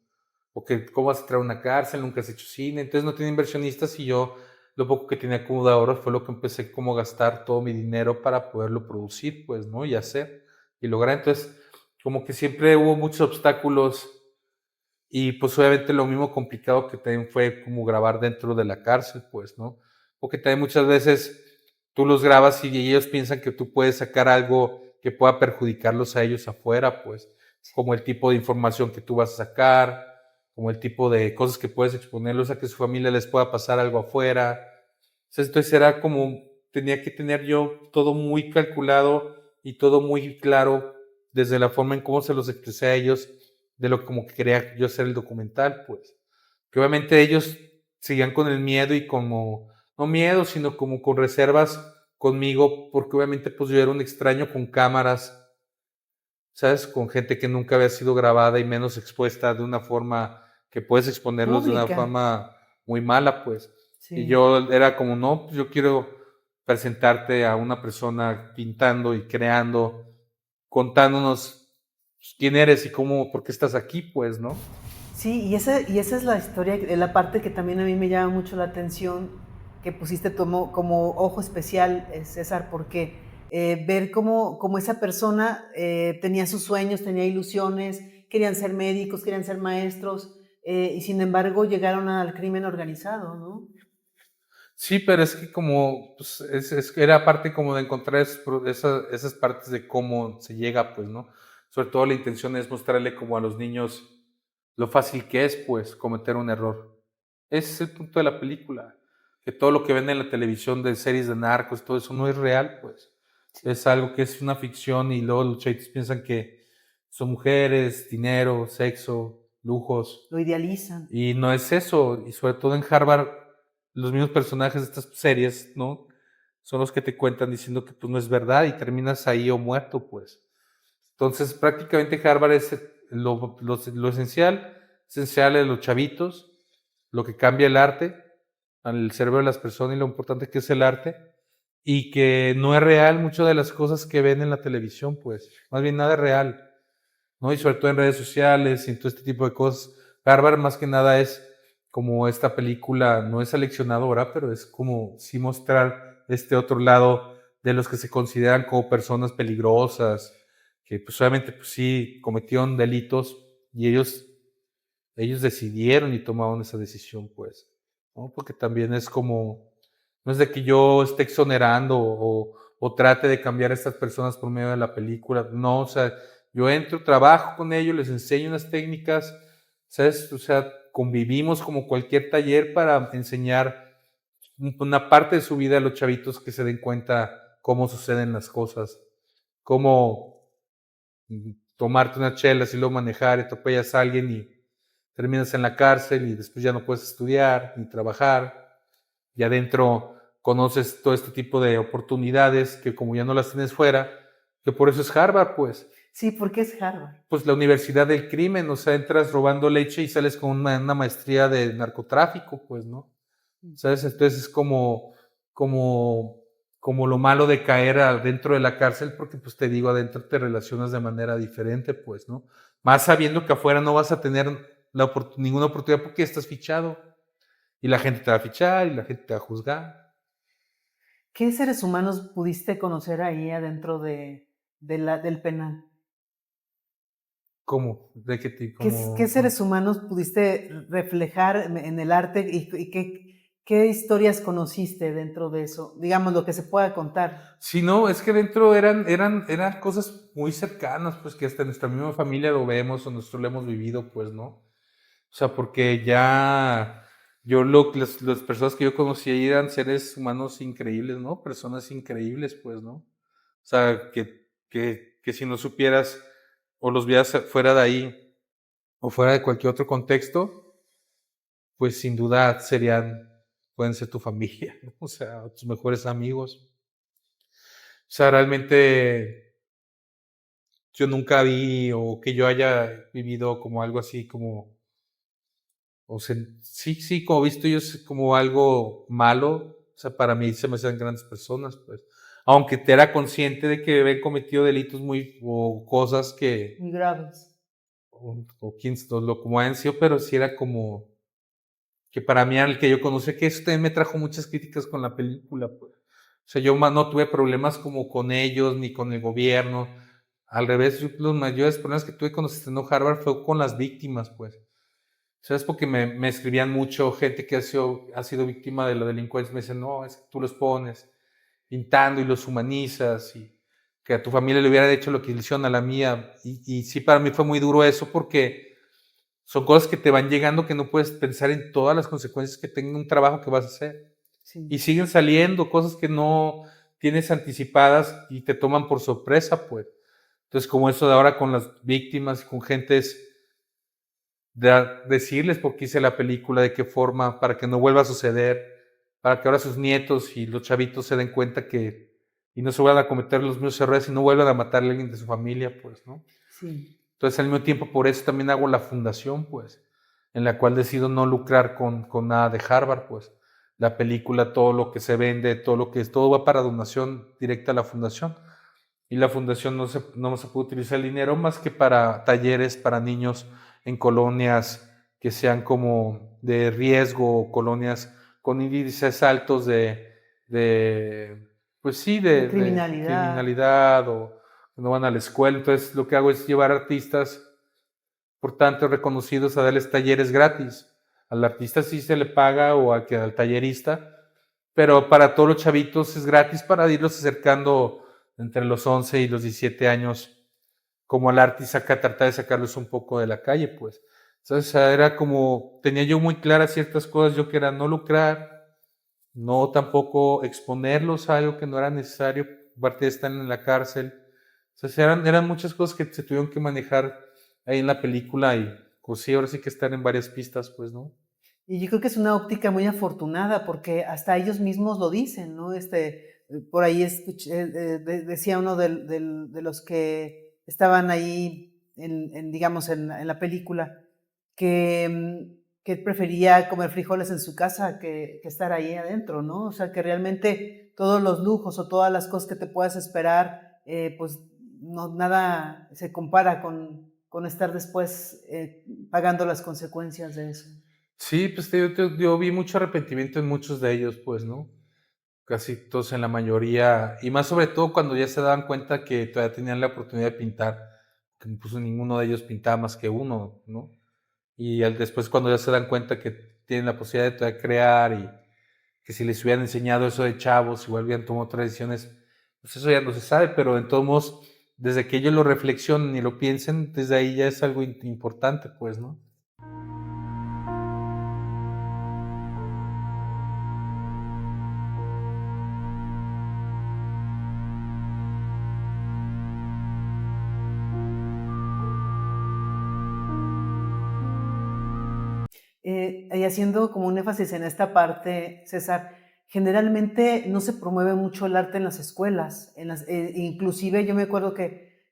Porque cómo vas a entrar a una cárcel, nunca has hecho cine, entonces no tenía inversionistas y yo lo poco que tenía como de ahorro fue lo que empecé como a gastar todo mi dinero para poderlo producir, pues, ¿no? Y hacer y lograr. Entonces, como que siempre hubo muchos obstáculos y pues obviamente lo mismo complicado que también fue como grabar dentro de la cárcel, pues, ¿no? Porque también muchas veces tú los grabas y ellos piensan que tú puedes sacar algo que pueda perjudicarlos a ellos afuera, pues, como el tipo de información que tú vas a sacar, como el tipo de cosas que puedes exponerlos a que su familia les pueda pasar algo afuera. Entonces era como, tenía que tener yo todo muy calculado y todo muy claro desde la forma en cómo se los expresé a ellos de lo como que quería yo hacer el documental, pues. Que obviamente ellos seguían con el miedo y como, no miedo, sino como con reservas conmigo, porque obviamente pues yo era un extraño con cámaras, ¿sabes? Con gente que nunca había sido grabada y menos expuesta de una forma que puedes exponerlos de una Pública. forma muy mala, pues. Y Sí. yo era como, no, pues yo quiero presentarte a una persona pintando y creando, contándonos quién eres y cómo, por qué estás aquí, pues, ¿no? Sí, y esa es la historia, la parte que también a mí me llama mucho la atención, que pusiste como ojo especial, César, porque ver cómo esa persona tenía sus sueños, tenía ilusiones, querían ser médicos, querían ser maestros, y sin embargo llegaron al crimen organizado, ¿no? Sí, pero es que como, pues, era parte como de encontrar esas partes de cómo se llega, pues, ¿no? Sobre todo la intención es mostrarle como a los niños lo fácil que es, pues, cometer un error. Ese es el punto de la película, que todo lo que ven en la televisión de series de narcos, todo eso no es real, pues. Es algo que es una ficción y luego los chavitos piensan que son mujeres, dinero, sexo, lujos. Lo idealizan. Y no es eso. Y sobre todo en Harvard, los mismos personajes de estas series, ¿no? Son los que te cuentan diciendo que pues no es verdad y terminas ahí o muerto, pues. Entonces, prácticamente Harvard es lo esencial de los chavitos, lo que cambia el arte, al cerebro de las personas y lo importante que es el arte. y que no es real muchas de las cosas que ven en la televisión, pues, más bien nada es real, ¿no? Y sobre todo en redes sociales y en todo este tipo de cosas. Harvard más que nada es como esta película, no es seleccionadora, pero es como sí mostrar este otro lado de los que se consideran como personas peligrosas, que pues obviamente pues sí cometieron delitos y ellos decidieron y tomaron esa decisión, pues, ¿no? Porque también es como, no es de que yo esté exonerando o trate de cambiar a estas personas por medio de la película, no, o sea, yo entro, trabajo con ellos, les enseño unas técnicas, ¿sabes? O sea, convivimos como cualquier taller para enseñar una parte de su vida a los chavitos que se den cuenta cómo suceden las cosas, cómo tomarte una chela y luego manejar y atropellas a alguien y terminas en la cárcel y después ya no puedes estudiar ni trabajar y adentro conoces todo este tipo de oportunidades que como ya no las tienes fuera, que por eso es Harvard, pues. Sí, ¿por qué es Harvard? Pues la universidad del crimen, o sea, entras robando leche y sales con una maestría de narcotráfico, pues, ¿no? ¿Sabes? Entonces es como lo malo de caer adentro de la cárcel, porque pues te digo, adentro te relacionas de manera diferente, pues, ¿no? Más sabiendo que afuera no vas a tener ninguna oportunidad porque estás fichado. Y la gente te va a fichar y la gente te va a juzgar. ¿Qué seres humanos pudiste conocer ahí adentro del penal? ¿Cómo? ¿De qué tipo? ¿Qué seres humanos pudiste reflejar en el arte y qué historias conociste dentro de eso? Digamos, lo que se pueda contar. Sí, no, es que dentro eran cosas muy cercanas, pues que hasta en nuestra misma familia lo vemos o nosotros lo hemos vivido, pues, ¿no? O sea, porque ya las personas que yo conocí ahí eran seres humanos increíbles, ¿no? Personas increíbles, pues, ¿no? O sea, que si no supieras o los vieras fuera de ahí o fuera de cualquier otro contexto, pues sin duda pueden ser tu familia, ¿no? O sea, tus mejores amigos. O sea, realmente yo nunca vi o que yo haya vivido como algo así como, o sea, sí, como visto ellos como algo malo, o sea, para mí se me hacían grandes personas, pues. Aunque te era consciente de que habían cometido delitos o cosas que, Muy graves. como han sido, pero sí era como, que para mí era el que yo conocí, que eso también me trajo muchas críticas con la película, pues. O sea, yo no tuve problemas como con ellos, ni con el gobierno. Al revés, los mayores problemas que tuve cuando se estrenó Harvard fue con las víctimas, pues. ¿Sabes? Porque me escribían mucho gente que ha sido víctima de la delincuencia. Me dicen, no, es que tú los pones pintando y los humanizas y que a tu familia le hubiera hecho lo que le hicieron a la mía. Y sí, para mí fue muy duro eso porque son cosas que te van llegando que no puedes pensar en todas las consecuencias que tenga un trabajo que vas a hacer. Sí. Y siguen saliendo cosas que no tienes anticipadas y te toman por sorpresa, pues. Entonces, como eso de ahora con las víctimas y con gentes, decirles por qué hice la película, de qué forma, para que no vuelva a suceder, para que ahora sus nietos y los chavitos se den cuenta y no se vuelvan a cometer los mismos errores y no vuelvan a matarle a alguien de su familia, pues, ¿no? Sí. Entonces, al mismo tiempo, por eso también hago la fundación, pues, en la cual decido no lucrar con nada de Harvard, pues. La película, todo lo que se vende, todo va para donación directa a la fundación. Y la fundación no se puede utilizar el dinero más que para talleres para niños en colonias que sean como de riesgo, colonias con índices altos pues sí, De criminalidad. criminalidad o no van a la escuela. Entonces lo que hago es llevar artistas, por tanto, reconocidos a darles talleres gratis. Al artista sí se le paga o al tallerista, pero para todos los chavitos es gratis para irlos acercando entre los 11 y los 17 años como al arte y tratar de sacarlos un poco de la calle, pues. ¿Sabes? O sea, era como, tenía yo muy claras ciertas cosas, yo que era no lucrar, no tampoco exponerlos a algo que no era necesario, aparte de estar en la cárcel. O sea, eran muchas cosas que se tuvieron que manejar ahí en la película y pues sí, ahora sí que están en varias pistas, pues, ¿no? Y yo creo que es una óptica muy afortunada porque hasta ellos mismos lo dicen, ¿no? Por ahí escuché, decía uno de los que estaban ahí, digamos, en la película, que prefería comer frijoles en su casa que estar ahí adentro, ¿no? O sea, que realmente todos los lujos o todas las cosas que te puedas esperar, pues no, nada se compara con estar después pagando las consecuencias de eso. Sí, pues yo vi mucho arrepentimiento en muchos de ellos, pues, ¿no? Casi todos en la mayoría, y más sobre todo cuando ya se daban cuenta que todavía tenían la oportunidad de pintar, que pues ninguno de ellos pintaba más que uno, ¿no? Y después cuando ya se dan cuenta que tienen la posibilidad de todavía crear y que si les hubieran enseñado eso de chavos, igual hubieran tomado otras decisiones, pues eso ya no se sabe, pero de todos modos, desde que ellos lo reflexionen y lo piensen, desde ahí ya es algo importante, pues, ¿no? Y haciendo como un énfasis en esta parte, César, generalmente no se promueve mucho el arte en las escuelas. Inclusive yo me acuerdo que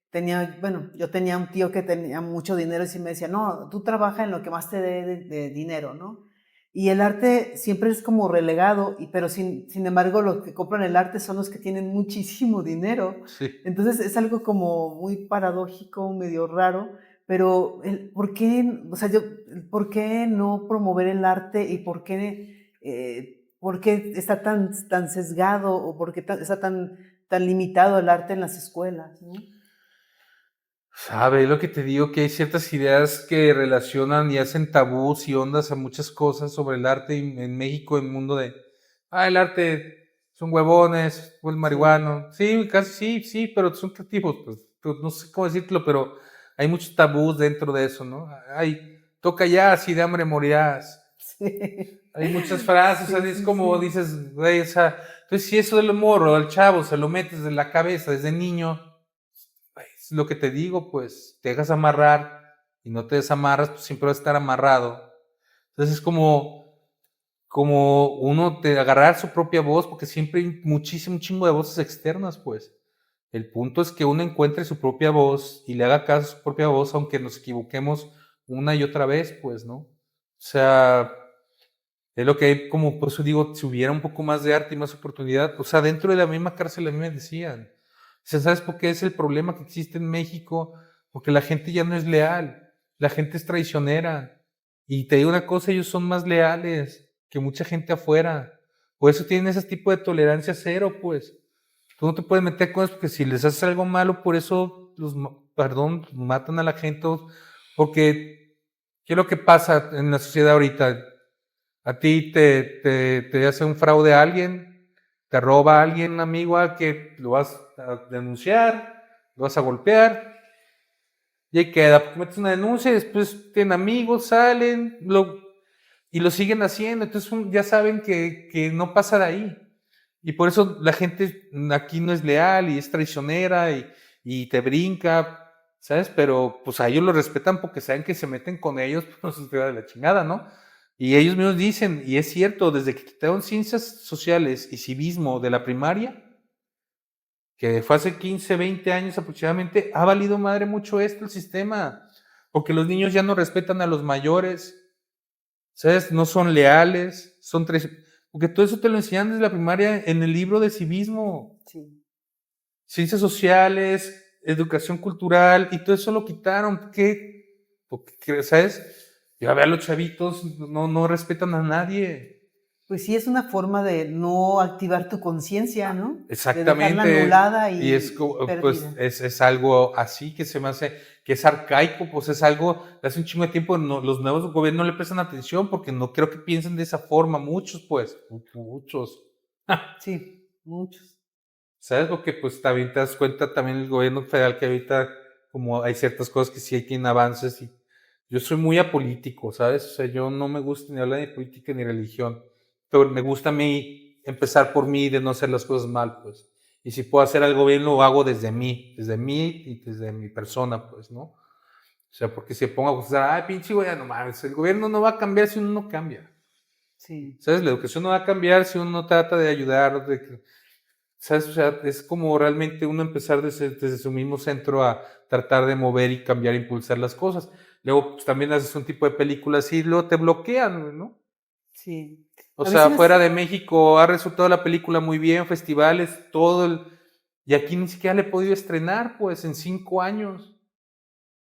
yo tenía un tío que tenía mucho dinero y sí me decía, no, tú trabaja en lo que más te dé de dinero, ¿no? Y el arte siempre es como relegado, pero sin embargo los que compran el arte son los que tienen muchísimo dinero. Sí. Entonces es algo como muy paradójico, medio raro, pero ¿por qué no promover el arte y por qué está tan sesgado o por qué está tan limitado el arte en las escuelas, ¿no? Sabe, lo que te digo, que hay ciertas ideas que relacionan y hacen tabús y ondas a muchas cosas sobre el arte en México, en el mundo de, el arte son huevones, o el marihuano. Sí, casi sí, pero son creativos, pues no sé cómo decirlo, pero hay muchos tabús dentro de eso, ¿no? Toca ya, si de hambre morirás. Sí. Hay muchas frases, Sí, o sea, es sí, como sí. dices, güey, o sea, entonces si eso del morro, al chavo, se lo metes en la cabeza desde niño, es lo que te digo, pues te dejas amarrar y no te desamarras, pues siempre vas a estar amarrado. Entonces es como uno te agarrar su propia voz, porque siempre hay un chingo de voces externas, pues. El punto es que uno encuentre su propia voz y le haga caso a su propia voz, aunque nos equivoquemos una y otra vez, pues, ¿no? O sea, es lo que hay, como por eso digo, si hubiera un poco más de arte y más oportunidad, o sea, dentro de la misma cárcel a mí me decían, o sea, ¿sabes por qué es el problema que existe en México? Porque la gente ya no es leal, la gente es traicionera. Y te digo una cosa, ellos son más leales que mucha gente afuera. Por eso tienen ese tipo de tolerancia cero, pues. Tú no te puedes meter con eso porque si les haces algo malo, por eso matan a la gente. Porque, ¿qué es lo que pasa en la sociedad ahorita? A ti te hace un fraude a alguien, te roba a alguien, un amigo, que lo vas a denunciar, lo vas a golpear, y ahí queda, porque metes una denuncia y después tienen amigos, salen, y lo siguen haciendo, entonces ya saben que no pasa de ahí. Y por eso la gente aquí no es leal y es traicionera y te brinca, ¿sabes? Pero pues a ellos lo respetan porque saben que se meten con ellos, pues se de la chingada, ¿no? Y ellos mismos dicen, y es cierto, desde que quitaron ciencias sociales y civismo de la primaria, que fue hace 15, 20 años aproximadamente, ha valido madre mucho esto el sistema, porque los niños ya no respetan a los mayores, ¿sabes? No son leales, porque todo eso te lo enseñan desde la primaria en el libro de civismo. Sí. Ciencias sociales, educación cultural, y todo eso lo quitaron. Porque, ¿sabes? Ya ve a los chavitos, no respetan a nadie. Pues sí, es una forma de no activar tu conciencia, ¿no? Exactamente. De dejarla anulada y pues perdida. es algo así que se me hace, que es arcaico, pues es algo de hace un chingo de tiempo, los nuevos gobiernos no le prestan atención porque no creo que piensen de esa forma, muchos, pues, muchos. Sí, muchos. ¿Sabes? Porque pues también te das cuenta también el gobierno federal que ahorita como hay ciertas cosas que sí tienen avances y yo soy muy apolítico, ¿sabes? O sea, yo no me gusta ni hablar de política ni religión, pero me gusta a mí empezar por mí de no hacer las cosas mal, pues. Y si puedo hacer algo bien, lo hago desde mí y desde mi persona, pues, ¿no? O sea, porque si pongo a juzgar, pinche güey, no mames, el gobierno no va a cambiar si uno no cambia. Sí. ¿Sabes? La educación no va a cambiar si uno no trata de ayudar, ¿sabes? O sea, es como realmente uno empezar desde su mismo centro a tratar de mover y cambiar, impulsar las cosas. Luego, pues también haces un tipo de películas y luego te bloquean, ¿no? Sí. O A mí sea, se me fuera hace- de México ha resultado la película muy bien, festivales, todo y aquí ni siquiera le he podido estrenar, pues, en 5 años. ¿Sabes?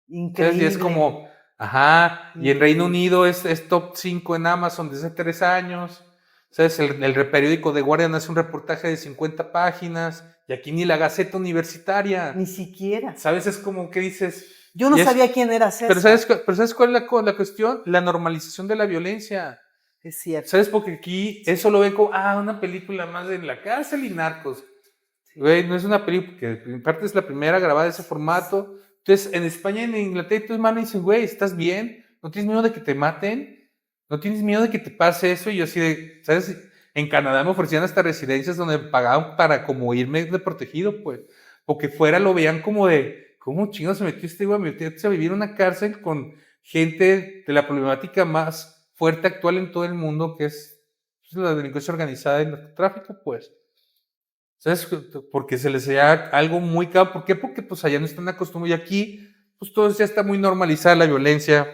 Y es Increíble. como, ajá, y en Reino Increíble. Unido es top 5 en Amazon desde hace 3 años. ¿Sabes? El periódico The Guardian hace un reportaje de 50 páginas y aquí ni la Gaceta Universitaria. Ni siquiera. ¿Sabes? Es como que dices... Yo no y es- sabía quién era pero César. ¿sabes cuál es la cuestión? La normalización de la violencia. Es cierto. ¿Sabes? Porque aquí eso lo ven como, una película más de la cárcel y narcos. Güey, no es una película, que en parte es la primera grabada de ese formato. Entonces, en España y en Inglaterra, tus hermanos dicen, güey, ¿estás bien? ¿No tienes miedo de que te maten? ¿No tienes miedo de que te pase eso? Y yo así de, ¿sabes? En Canadá me ofrecían hasta residencias donde me pagaban para como irme de protegido, pues. Porque fuera lo veían como de, ¿cómo chingados se metió este güey a meterse a vivir en una cárcel con gente de la problemática más fuerte actual en todo el mundo, que es la delincuencia organizada y el narcotráfico, pues? ¿Sabes? Porque se les hacía algo muy caro. ¿Por qué? Porque pues allá no están acostumbrados. Y aquí, pues todo ya está muy normalizada la violencia.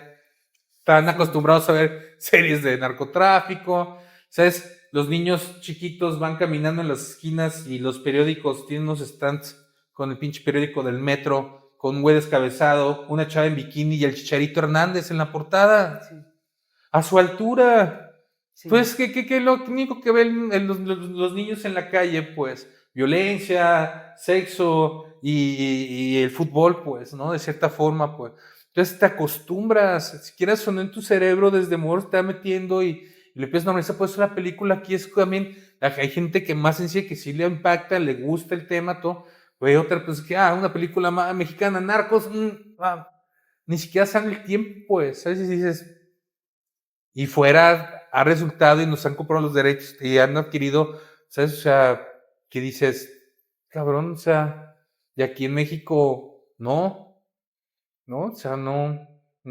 Están acostumbrados a ver series de narcotráfico. ¿Sabes? Los niños chiquitos van caminando en las esquinas y los periódicos tienen unos stands con el pinche periódico del metro, con un güey descabezado, una chava en bikini y el Chicharito Hernández en la portada. Sí, A su altura. sí. Pues, ¿qué lo único que ven los niños en la calle? Pues, violencia, sexo y el fútbol, pues, ¿no? De cierta forma, pues. Entonces te acostumbras, si quieres o no en tu cerebro, desde morro te va metiendo y le empiezas a normalizar. Por eso la película aquí es también, hay gente que más sencilla, que sí le impacta, le gusta el tema, todo. Hay otra, pues, que, una película mexicana, Narcos, ni siquiera saben el tiempo, pues, ¿sabes? Y dices, y fuera ha resultado y nos han comprado los derechos y han adquirido, ¿sabes? O sea, que dices, cabrón, o sea, y aquí en México no, o sea, no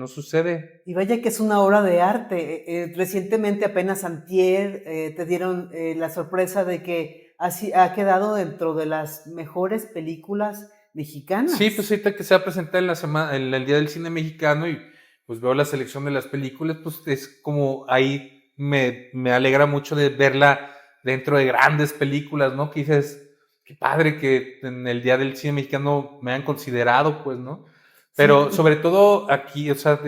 sucede. Y vaya que es una obra de arte. Recientemente, apenas antier, te dieron la sorpresa de que ha quedado dentro de las mejores películas mexicanas. Sí, pues ahorita que se va a presentar en la semana, en el Día del Cine Mexicano y pues veo la selección de las películas, pues es como ahí me alegra mucho de verla dentro de grandes películas, ¿no? Que dices, qué padre que en el Día del Cine Mexicano me han considerado, pues, ¿no? Pero Sí. sobre todo aquí, o sea,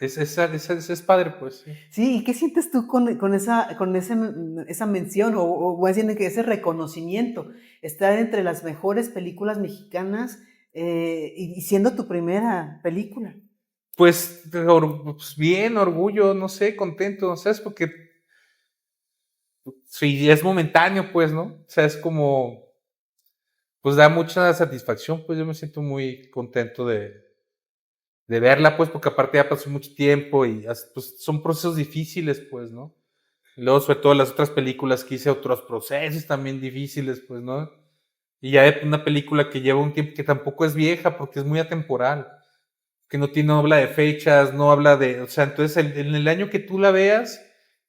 es padre, pues. Sí. Sí, ¿y qué sientes tú con esa mención o más bien que ese reconocimiento? Estar entre las mejores películas mexicanas y siendo tu primera película. Pues bien, orgullo, no sé, contento, ¿sabes? Porque sí, es momentáneo, pues, ¿no? O sea, es como, pues da mucha satisfacción, pues yo me siento muy contento de verla, pues, porque aparte ya pasó mucho tiempo y pues, son procesos difíciles, pues, ¿no? Y luego, sobre todo las otras películas que hice, otros procesos también difíciles, pues, ¿no? Y ya una película que lleva un tiempo que tampoco es vieja, porque es muy atemporal, que no habla de fechas, no habla de, o sea, entonces en el año que tú la veas,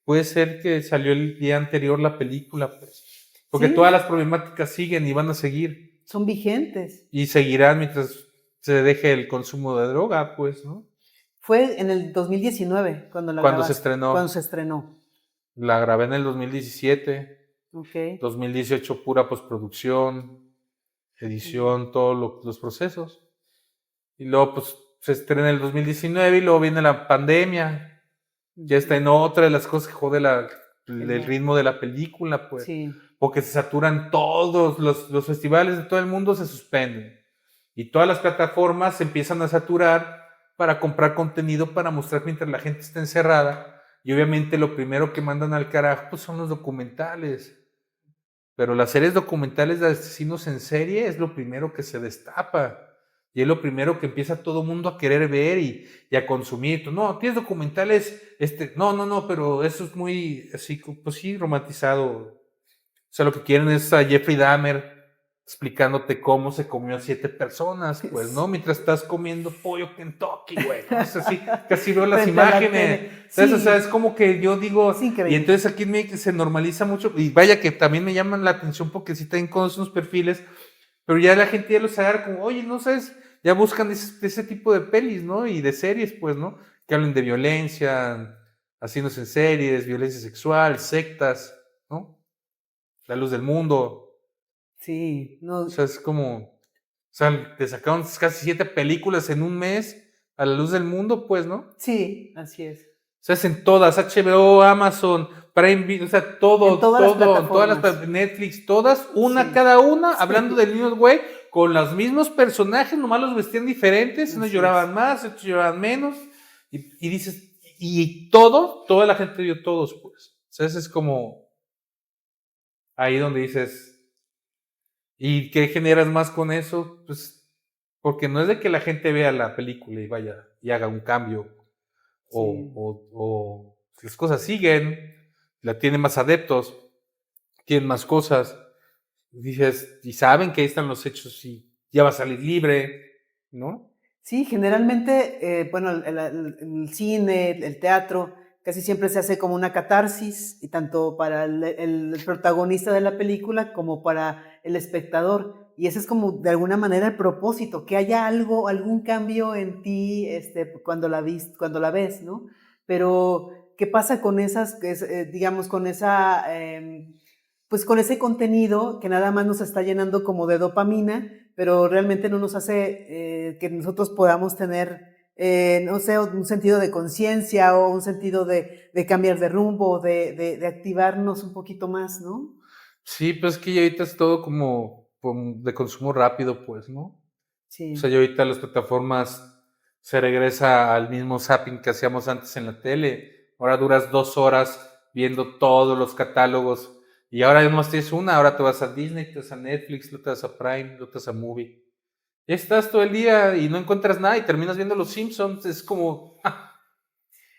puede ser que salió el día anterior la película, pues, porque Sí. todas las problemáticas siguen y van a seguir, Son vigentes. y seguirán mientras se deje el consumo de droga, pues, ¿no? Fue en el 2019 cuando la Cuando se grabaste, estrenó. Cuando se estrenó. La grabé en el 2017, Ok. 2018 pura postproducción, edición, todos los procesos. Y luego pues se estrena en el 2019 y luego viene la pandemia. Ya está en otra de las cosas que jode el ritmo de la película, pues. Sí. Porque se saturan todos, los festivales de todo el mundo se suspenden. Y todas las plataformas se empiezan a saturar para comprar contenido para mostrar mientras la gente está encerrada. Y obviamente lo primero que mandan al carajo pues, son los documentales. Pero las series documentales de asesinos en serie es lo primero que se destapa. Y es lo primero que empieza todo el mundo a querer ver y a consumir. No, tienes documentales, no, pero eso es muy, así, pues sí, romantizado. O sea, lo que quieren es a Jeffrey Dahmer explicándote cómo se comió a 7 personas, pues, ¿no? Mientras estás comiendo pollo Kentucky, güey. ¿No? Es así, casi veo las Frente a la imágenes. tele. ¿Sabes? Sí. O sea, es como que yo digo, Es increíble. y entonces aquí en México se normaliza mucho, y vaya que también me llaman la atención porque sí tienen con unos perfiles, pero ya la gente ya los agarra como, oye, no sabes, ya buscan ese tipo de pelis, ¿no? Y de series, pues, ¿no? Que hablen de violencia, asesinos en series, violencia sexual, sectas, ¿no? La luz del mundo. Sí, no, O sea, es como, o sea, te sacaron casi 7 películas en un mes a la luz del mundo, pues, ¿no? sí, así es. O sea, es en todas, HBO, Amazon, Prime Video, o sea, todo, En todas las en todas las plataformas. Netflix, todas, una Sí. cada una, Sí. hablando del mismo güey, con los mismos personajes, nomás los vestían diferentes, unos Así lloraban es. más, otros lloraban menos, y dices, y toda la gente vio todos, pues. O sea, ese es como ahí donde dices, ¿y qué generas más con eso? Pues, porque no es de que la gente vea la película y vaya y haga un cambio, Sí. o las cosas siguen, la tienen más adeptos, tienen más cosas, dices, y saben que ahí están los hechos y ya va a salir libre, ¿no? Sí, generalmente, bueno, el cine, el teatro, casi siempre se hace como una catarsis, y tanto para el protagonista de la película como para el espectador. Y ese es como de alguna manera el propósito, que haya algo, algún cambio en ti cuando cuando la ves, ¿no? Pero, ¿qué pasa con esas, digamos, con esa, pues con ese contenido que nada más nos está llenando como de dopamina, pero realmente no nos hace que nosotros podamos tener, no sé, un sentido de conciencia o un sentido de cambiar de rumbo, de activarnos un poquito más, ¿no? Sí, pues es que ya ahorita es todo como de consumo rápido, pues, ¿no? O sea, Sí, ya ahorita las plataformas se regresa al mismo zapping que hacíamos antes en la tele. Ahora duras 2 horas viendo todos los catálogos y ahora ya nomás tienes una, ahora te vas a Disney, te vas a Netflix, luego te vas a Prime, luego te vas a Movie. Ya estás todo el día y no encuentras nada y terminas viendo Los Simpsons. Es como,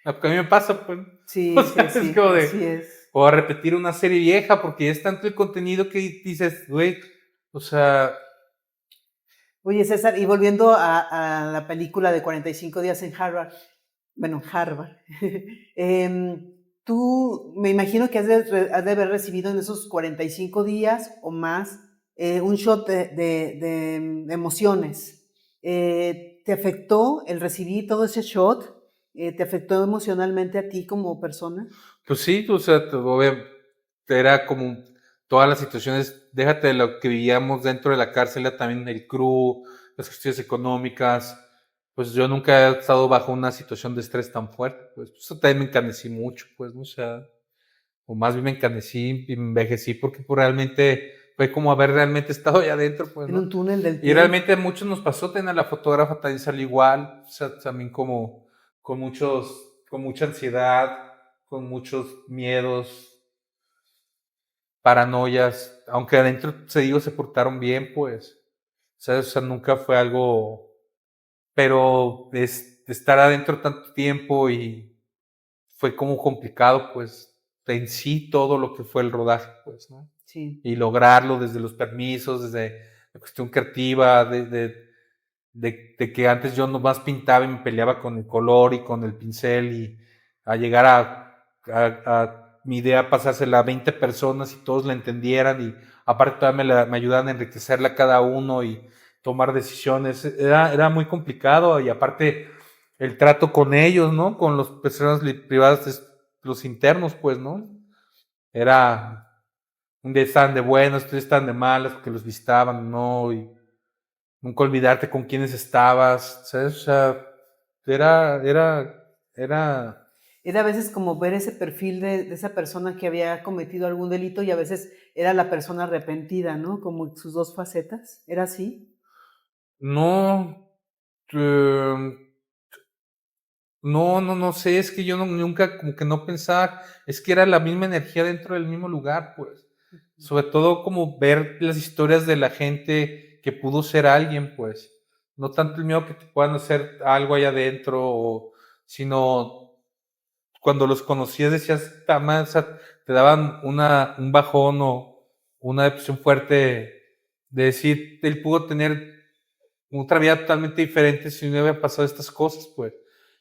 lo que a mí me pasa, pues. O sí, sea, sí, es sí, como así de, es. o a repetir una serie vieja porque ya es tanto el contenido que dices, güey, o sea, Oye, César, y volviendo a la película de 45 días en Harvard, bueno, Harvard, tú me imagino que has de haber recibido en esos 45 días o más un shot de emociones. ¿Te afectó el recibir todo ese shot? ¿Te afectó emocionalmente a ti como persona? pues sí, o sea, era como todas las situaciones, déjate de lo que vivíamos dentro de la cárcel, era también el crew, las cuestiones económicas, pues yo nunca he estado bajo una situación de estrés tan fuerte, pues eso también me encanecí mucho, pues, ¿no? O sea, o más bien me encanecí y me envejecí porque pues, realmente fue como haber realmente estado allá adentro, pues, En un ¿no? túnel del Y tiempo. realmente a muchos nos pasó, tener la fotógrafa también salió igual, o sea, también como con mucha ansiedad, con muchos miedos, paranoias, aunque adentro, se digo, se portaron bien, pues, ¿sabes? O sea, nunca fue algo, pero estar adentro tanto tiempo y fue como complicado, pues, en sí todo lo que fue el rodaje, pues, ¿no? Sí. Y lograrlo desde los permisos, desde la cuestión creativa, de que antes yo nomás pintaba y me peleaba con el color y con el pincel y a llegar a mi idea pasársela a 20 personas y todos la entendieran y aparte todavía me ayudaban a enriquecerla cada uno y tomar decisiones. Era muy complicado y aparte el trato con ellos, ¿no? Con las personas privadas, los internos, pues, ¿no? Era un día estaban de buenos, otros días estaban de malas porque los visitaban, ¿no? Y nunca olvidarte con quiénes estabas, ¿sabes? O sea, era, Era a veces como ver ese perfil de esa persona que había cometido algún delito y a veces era la persona arrepentida, ¿no? Como sus dos facetas. ¿Era así? no, eh, no sé, es que yo nunca como que no pensaba, es que era la misma energía dentro del mismo lugar, pues. Sobre todo como ver las historias de la gente que pudo ser alguien, pues. No tanto el miedo que te puedan hacer algo allá adentro, sino cuando los conocías decías, "Ta o sea, te daban un bajón o una depresión fuerte de decir, él pudo tener otra vida totalmente diferente si no hubiera pasado estas cosas, pues.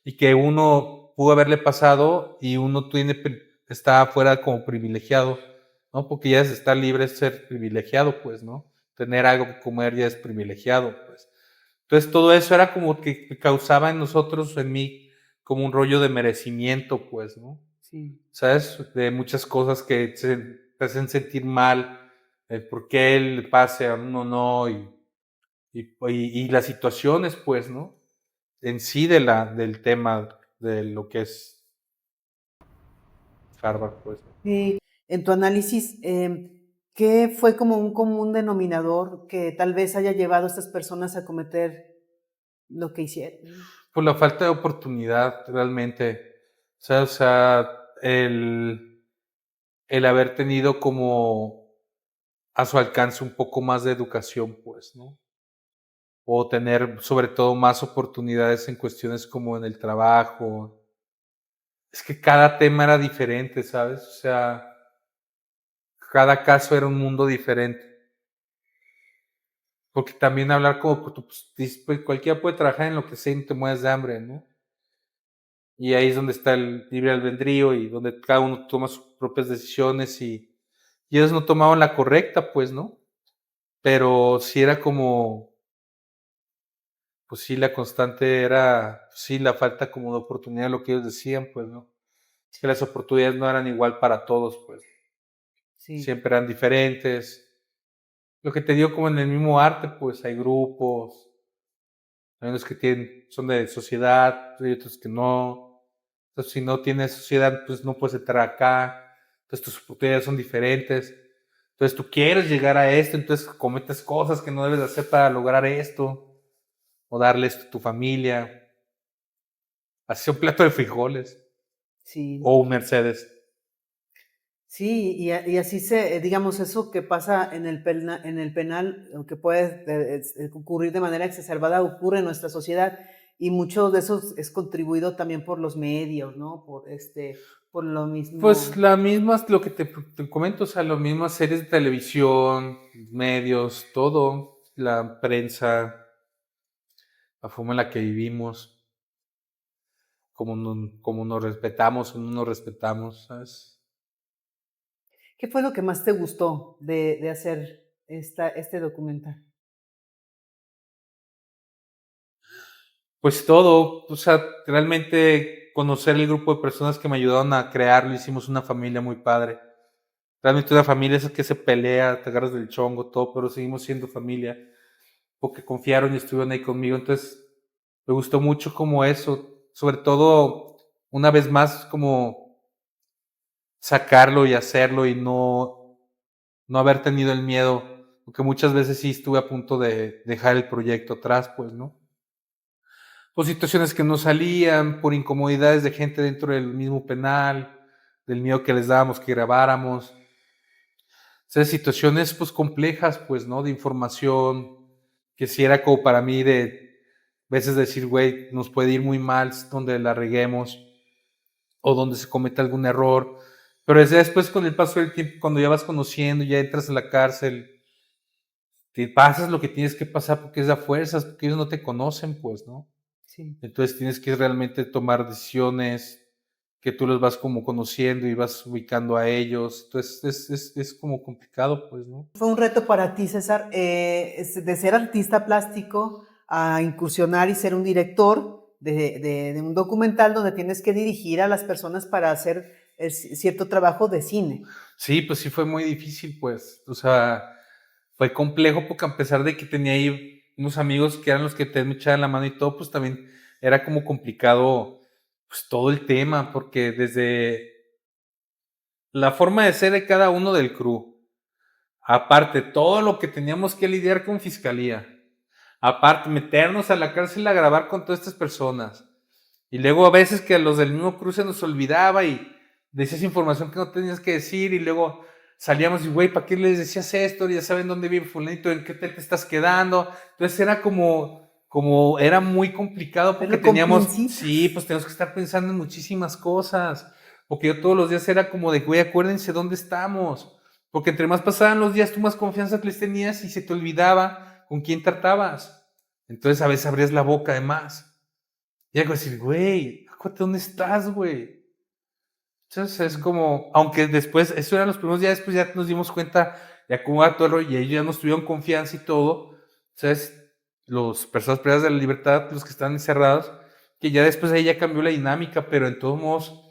Y que uno pudo haberle pasado y uno está afuera como privilegiado, ¿no? Porque ya es estar libre es ser privilegiado, pues, ¿no? Tener algo que comer ya es privilegiado, pues. Entonces todo eso era como que causaba en nosotros, en mí, como un rollo de merecimiento, pues, ¿no? Sí. ¿Sabes? De muchas cosas que te hacen sentir mal, por qué él le pase a uno no, y las situaciones, pues, ¿no? En sí del tema de lo que es Harvard, pues. Y en tu análisis, ¿qué fue como un común denominador que tal vez haya llevado a estas personas a cometer lo que hicieron? Por la falta de oportunidad, realmente. O sea, el haber tenido como a su alcance un poco más de educación, pues, ¿no? O tener sobre todo más oportunidades en cuestiones como en el trabajo. Es que cada tema era diferente, ¿sabes? O sea, cada caso era un mundo diferente. Porque también hablar como, pues, dices, pues, cualquiera puede trabajar en lo que sea y no te mueres de hambre, ¿no? Y ahí es donde está el libre albedrío y donde cada uno toma sus propias decisiones y ellos no tomaban la correcta, pues, ¿no? Pero sí era como, pues sí, la constante era, pues sí, la falta como de oportunidad, lo que ellos decían, pues, ¿no? Es que las oportunidades no eran igual para todos, pues. Sí. Siempre eran diferentes. Lo que te digo como en el mismo arte, pues hay grupos, hay unos que son de sociedad, hay otros que no. Entonces, si no tienes sociedad, pues no puedes entrar acá. Entonces, tus oportunidades son diferentes. Entonces, tú quieres llegar a esto, entonces cometes cosas que no debes de hacer para lograr esto, o darle esto a tu familia. Así un plato de frijoles, Sí. o un Mercedes. Sí, y así digamos, eso que pasa en el penal, o que puede ocurrir de manera exacerbada, ocurre en nuestra sociedad, y mucho de eso es contribuido también por los medios, ¿no? Por lo mismo. Pues la misma, lo que te comento, o sea, las mismas series de televisión, medios, todo, la prensa, la forma en la que vivimos, cómo nos respetamos o no nos respetamos, ¿sabes? ¿Qué fue lo que más te gustó de hacer este documental? Pues todo, o sea, realmente conocer el grupo de personas que me ayudaron a crearlo, hicimos una familia muy padre. Realmente una familia es que se pelea, te agarras del chongo, todo, pero seguimos siendo familia, porque confiaron y estuvieron ahí conmigo. Entonces, me gustó mucho como eso, sobre todo, una vez más, como sacarlo y hacerlo y no haber tenido el miedo, porque muchas veces sí estuve a punto de dejar el proyecto atrás, pues, ¿no? Por situaciones que no salían, por incomodidades de gente dentro del mismo penal, del miedo que les dábamos que grabáramos. O sea, situaciones pues complejas, pues, ¿no? De información, que si era como para mí de veces decir, güey, nos puede ir muy mal donde la reguemos o donde se cometa algún error. Pero desde después, con el paso del tiempo, cuando ya vas conociendo, ya entras a la cárcel, te pasas lo que tienes que pasar porque es a fuerzas, porque ellos no te conocen, pues, ¿no? Sí. Entonces tienes que realmente tomar decisiones que tú los vas como conociendo y vas ubicando a ellos. Entonces es como complicado, pues, ¿no? Fue un reto para ti, César, de ser artista plástico a incursionar y ser un director de un documental donde tienes que dirigir a las personas para hacer cierto trabajo de cine. Sí, pues sí fue muy difícil, pues. O sea, fue complejo porque a pesar de que tenía ahí unos amigos que eran los que te me echaban la mano y todo, pues también era como complicado pues todo el tema, porque desde la forma de ser de cada uno del crew, aparte todo lo que teníamos que lidiar con fiscalía, aparte meternos a la cárcel a grabar con todas estas personas, y luego a veces que a los del mismo crew se nos olvidaba y decías información que no tenías que decir, y luego salíamos y, güey, ¿para qué les decías esto? Ya saben dónde vive fulanito, en qué hotel te estás quedando. Entonces era como era muy complicado porque teníamos, sí, pues teníamos que estar pensando en muchísimas cosas, porque yo todos los días era como de, güey, acuérdense dónde estamos, porque entre más pasaban los días, tú más confianza les tenías y se te olvidaba con quién tratabas. Entonces a veces abrías la boca de más. Y algo decir, güey, acuérdate dónde estás, güey. Entonces es como, aunque después, eso eran los primeros días, después ya nos dimos cuenta de cómo va todo el rollo y ellos ya nos tuvieron confianza y todo. Entonces, los personas privadas de la libertad, los que están encerrados, que ya después ahí ya cambió la dinámica, pero en todos modos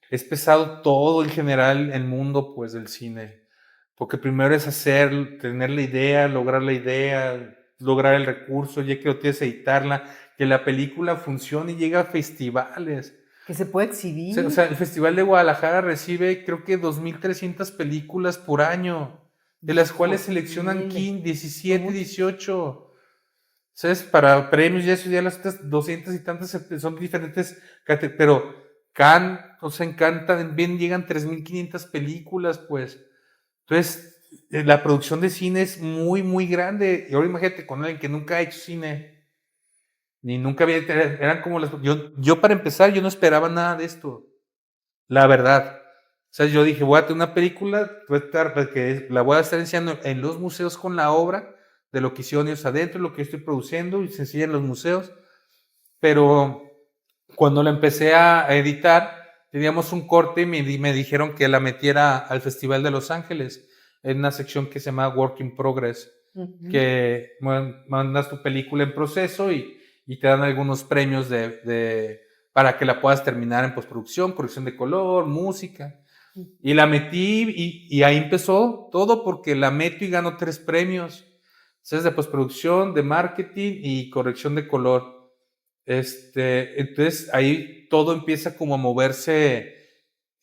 es pesado todo en general el mundo pues del cine, porque primero es tener la idea, lograr el recurso, ya que lo tienes, editarla, que la película funcione y llegue a festivales. Que se puede exhibir. O sea, el Festival de Guadalajara recibe creo que 2.300 películas por año, de las cuales seleccionan 17, 18. ¿Sabes? Para premios y eso ya las otras 200 y tantas son diferentes, pero Cannes, o sea, encantan, bien llegan 3.500 películas, pues. Entonces, la producción de cine es muy, muy grande. Y ahora imagínate con alguien que nunca ha hecho cine, ni nunca había, eran como yo para empezar, yo no esperaba nada de esto, la verdad. O sea, yo dije, voy a tener una película, porque la voy a estar enseñando en los museos con la obra, de lo que hicieron ellos adentro, lo que yo estoy produciendo, y se enseña en los museos. Pero cuando la empecé a editar, teníamos un corte y me dijeron que la metiera al Festival de Los Ángeles, en una sección que se llama Work in Progress, que mandas tu película en proceso y te dan algunos premios para que la puedas terminar en postproducción, corrección de color, música. Y la metí y ahí empezó todo, porque la meto y gano 3 premios. ¿Sabes? De postproducción, de marketing y corrección de color. Entonces ahí todo empieza como a moverse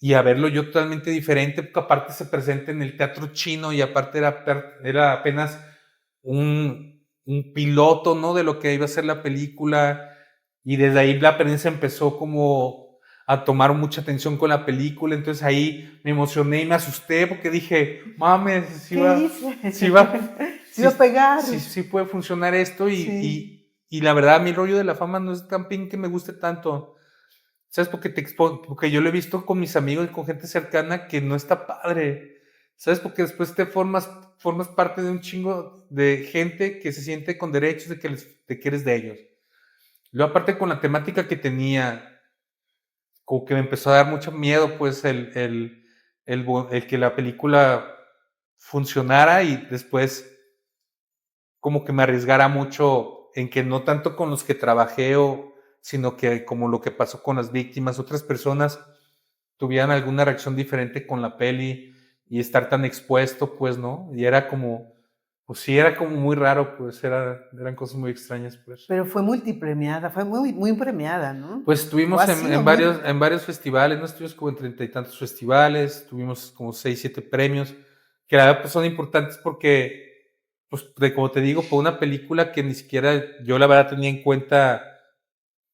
y a verlo yo totalmente diferente, porque aparte se presenta en el teatro chino y aparte era apenas un piloto, ¿no? De lo que iba a ser la película, y desde ahí la prensa empezó como a tomar mucha atención con la película. Entonces ahí me emocioné y me asusté porque dije, mames, sí va a pegar. Sí puede funcionar esto y la verdad, mi rollo de la fama no es tan bien que me guste tanto. ¿Sabes? Porque yo lo he visto con mis amigos y con gente cercana que no está padre. ¿Sabes? Porque después te formas parte de un chingo de gente que se siente con derechos de que eres de ellos. Luego, aparte con la temática que tenía, como que me empezó a dar mucho miedo, pues, el que la película funcionara, y después como que me arriesgara mucho en que no tanto con los que trabajé, sino que como lo que pasó con las víctimas, otras personas tuvieran alguna reacción diferente con la peli y estar tan expuesto, pues, ¿no? Y era como, pues sí, era como muy raro, pues, eran cosas muy extrañas, pues. Pero fue multipremiada, fue muy, muy premiada, ¿no? Pues estuvimos en varios festivales, ¿no? Estuvimos como en 30 y tantos festivales, tuvimos como 6, 7 premios, que la verdad pues son importantes porque, pues, como te digo, fue una película que ni siquiera yo la verdad tenía en cuenta.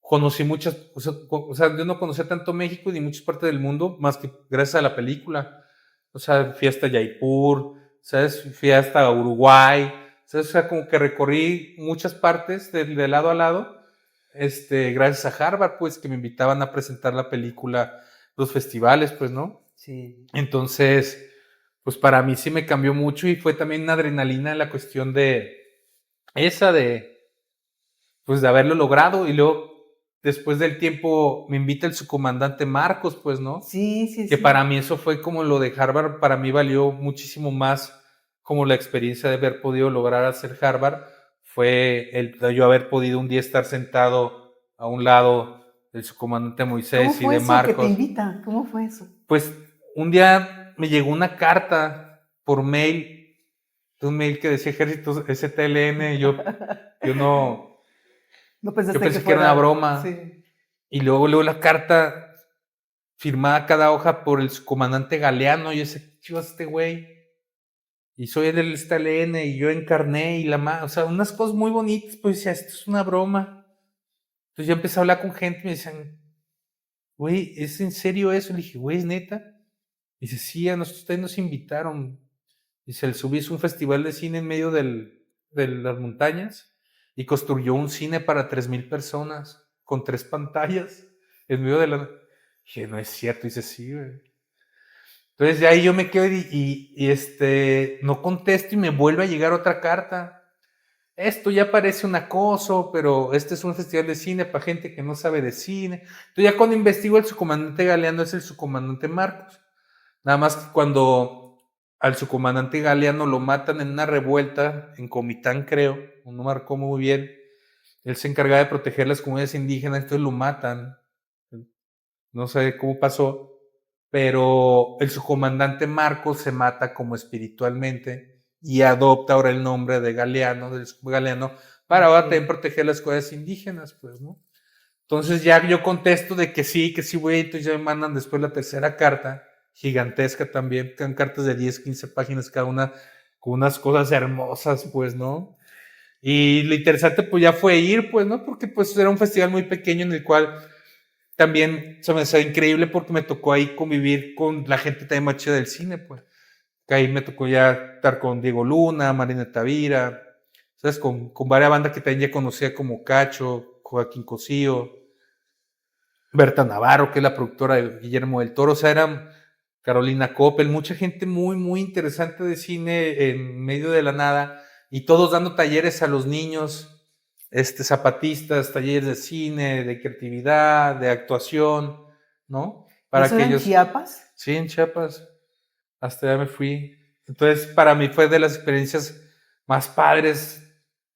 Conocí muchas, o sea, yo no conocía tanto México ni muchas partes del mundo más que gracias a la película. O sea, fui hasta Jaipur, ¿sabes? Fui hasta Uruguay, ¿sabes? O sea, como que recorrí muchas partes de lado a lado, gracias a Harvard, pues, que me invitaban a presentar la película, los festivales, pues, ¿no? Sí. Entonces, pues para mí sí me cambió mucho y fue también una adrenalina en la cuestión pues de haberlo logrado. Y luego, después del tiempo, me invita el subcomandante Marcos, pues, ¿no? Sí. Que para mí eso fue como lo de Harvard, para mí valió muchísimo más como la experiencia de haber podido lograr hacer Harvard, fue el de yo haber podido un día estar sentado a un lado del subcomandante Moisés y de Marcos. ¿Cómo fue eso que te invita? ¿Cómo fue eso? Pues un día me llegó una carta por mail, un mail que decía Ejército STLN, y yo no... No pensaste yo pensé que era una broma. Sí. Y luego la carta firmada cada hoja por el subcomandante Galeano. Y yo sé, chivas, este güey. Y soy del STLN y yo encarné o sea, unas cosas muy bonitas. Pues decía, esto es una broma. Entonces yo empecé a hablar con gente y me decían, güey, ¿es en serio eso? Le dije, güey, ¿es neta? Y dice, sí, a nosotros ustedes nos invitaron. Dice, el SUB hizo un festival de cine en medio de las montañas y construyó un cine para 3,000 personas con 3 pantallas en medio de la... Dije, no es cierto. Dice, sí, güey. Entonces de ahí yo me quedo no contesto y me vuelve a llegar otra carta. Esto ya parece un acoso, pero este es un festival de cine para gente que no sabe de cine. Entonces ya cuando investigo, el subcomandante Galeano es el subcomandante Marcos. Nada más que cuando al subcomandante Galeano lo matan en una revuelta en Comitán, creo, no marcó muy bien, Él se encargaba de proteger las comunidades indígenas, entonces lo matan. No sé cómo pasó, pero el subcomandante Marcos se mata como espiritualmente y adopta ahora el nombre de Galeano, del Galeano, para ahora también proteger las comunidades indígenas, pues, ¿no? Entonces ya yo contesto de que sí voy, entonces ya me mandan después la tercera carta, gigantesca también, eran cartas de 10, 15 páginas cada una, con unas cosas hermosas, pues, ¿no? Y lo interesante pues ya fue ir, pues, ¿no? Porque pues era un festival muy pequeño en el cual también se me hacía increíble porque me tocó ahí convivir con la gente también más chida del cine, pues. Que ahí me tocó ya estar con Diego Luna, Marina Tavira, ¿sabes? Con varias bandas que también ya conocía como Cacho, Joaquín Cosío, Berta Navarro, que es la productora de Guillermo del Toro, o sea, eran Carolina Coppel, mucha gente muy, muy interesante de cine en medio de la nada, y todos dando talleres a los niños, zapatistas, talleres de cine, de creatividad, de actuación, ¿no? Para ¿Eso que era en ellos... Chiapas? Sí, en Chiapas, hasta allá me fui. Entonces, para mí fue de las experiencias más padres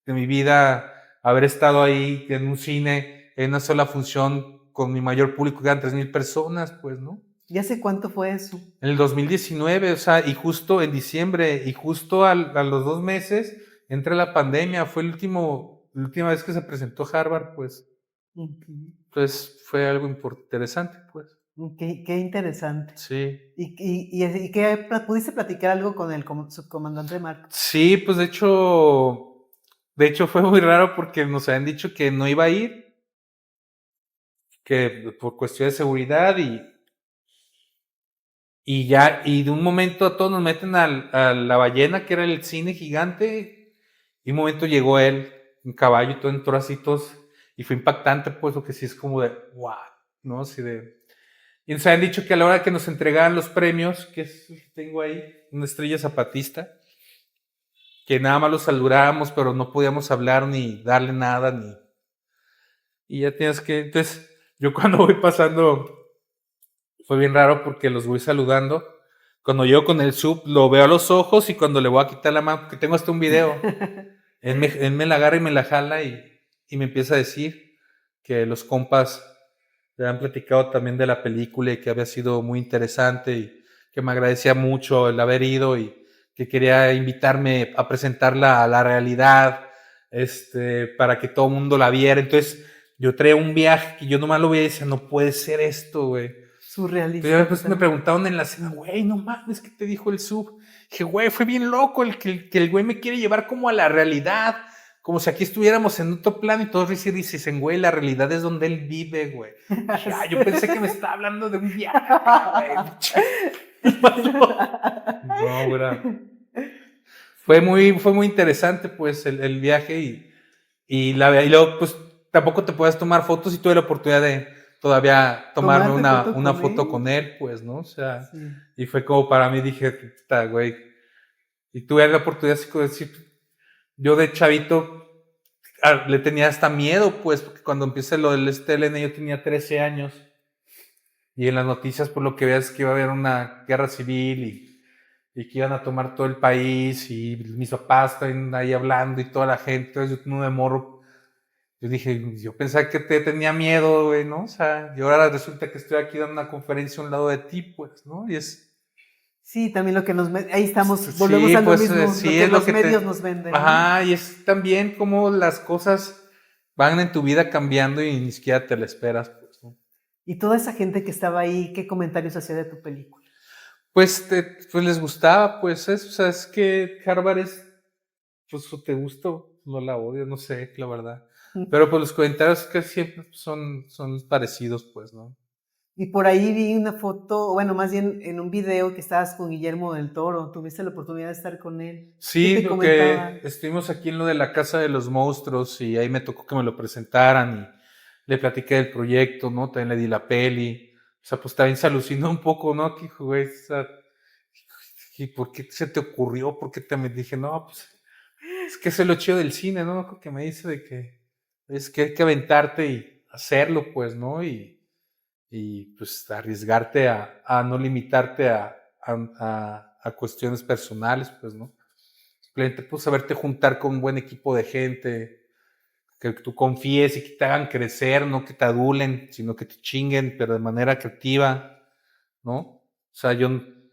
de mi vida haber estado ahí en un cine, en una sola función, con mi mayor público, que eran 3,000 personas, pues, ¿no? ¿Y hace cuánto fue eso? En el 2019, o sea, y justo en diciembre, y justo a los 2 meses, entra la pandemia, fue la última vez que se presentó Harvard, pues. Entonces, fue algo interesante, pues. Qué interesante. Sí. ¿Y qué pudiste platicar algo con el subcomandante Marcos? Sí, pues de hecho fue muy raro porque nos habían dicho que no iba a ir, que por cuestión de seguridad y de un momento a todos nos meten a la ballena, que era el cine gigante, y un momento llegó él, en caballo y todo, entró así todos, y fue impactante, pues, lo que sí es como de, wow, ¿no? Así de... Y nos habían dicho que a la hora que nos entregaban los premios, que es el que tengo ahí, una estrella zapatista, que nada más los saludábamos, pero no podíamos hablar ni darle nada, y ya tienes que... Entonces, yo cuando voy pasando, fue bien raro porque los voy saludando. Cuando llego con el sub, lo veo a los ojos y cuando le voy a quitar la mano, porque tengo hasta un video, él me la agarra y me la jala y me empieza a decir que los compas le han platicado también de la película y que había sido muy interesante y que me agradecía mucho el haber ido y que quería invitarme a presentarla a la realidad, para que todo el mundo la viera. Entonces, yo traía un viaje que yo nomás lo veía y decía, no puede ser esto, güey. Surrealista. Entonces, después me preguntaron en la cena, güey, no mames, ¿qué te dijo el sub? Dije, güey, fue bien loco que el güey me quiere llevar como a la realidad, como si aquí estuviéramos en otro plano y todos dicen, güey, la realidad es donde él vive, güey. Dije, yo pensé que me estaba hablando de un viaje, güey. No, güey. Fue muy interesante, pues, el viaje y luego, pues, tampoco te puedes tomar fotos y tuve la oportunidad de todavía tomarme una foto con él, pues, ¿no? O sea, sí. Y fue como para mí, dije, puta, güey. Y tuve la oportunidad así de decir, yo de chavito le tenía hasta miedo, pues, porque cuando empieza lo del STLN yo tenía 13 años y en las noticias por lo que veas que iba a haber una guerra civil y que iban a tomar todo el país y mis papás estaban ahí hablando y toda la gente, entonces yo de morro, yo dije, yo pensaba que te tenía miedo, güey, ¿no? O sea, y ahora resulta que estoy aquí dando una conferencia a un lado de ti, pues, ¿no? Y es... Sí, también lo que ahí estamos, volvemos a lo pues, mismo, sí, lo que es los medios nos venden. Ajá, ¿no? Y es también como las cosas van en tu vida cambiando y ni siquiera te la esperas, pues, ¿no? Y toda esa gente que estaba ahí, ¿qué comentarios hacía de tu película? Pues les gustaba, pues, o sea, es que Harvard es, pues, o te gusta o no la odio, no sé, la verdad. Pero pues los comentarios que siempre son parecidos, pues, ¿no? Y por ahí vi una foto, bueno, más bien en un video que estabas con Guillermo del Toro. ¿Tuviste la oportunidad de estar con él? Sí, porque estuvimos aquí en lo de la Casa de los Monstruos y ahí me tocó que me lo presentaran y le platiqué del proyecto, ¿no? También le di la peli. O sea, pues también se alucinó un poco, ¿no? Que, güey, o sea, ¿y por qué se te ocurrió? ¿Por qué te dije, no, pues, es que eso es lo chido del cine, ¿no? Que me dice de que es que hay que aventarte y hacerlo, pues, ¿no? Y pues arriesgarte a no limitarte a cuestiones personales, pues, ¿no? Simplemente pues saberte juntar con un buen equipo de gente, que tú confíes y que te hagan crecer, no que te adulen, sino que te chinguen, pero de manera creativa, ¿no? O sea, yo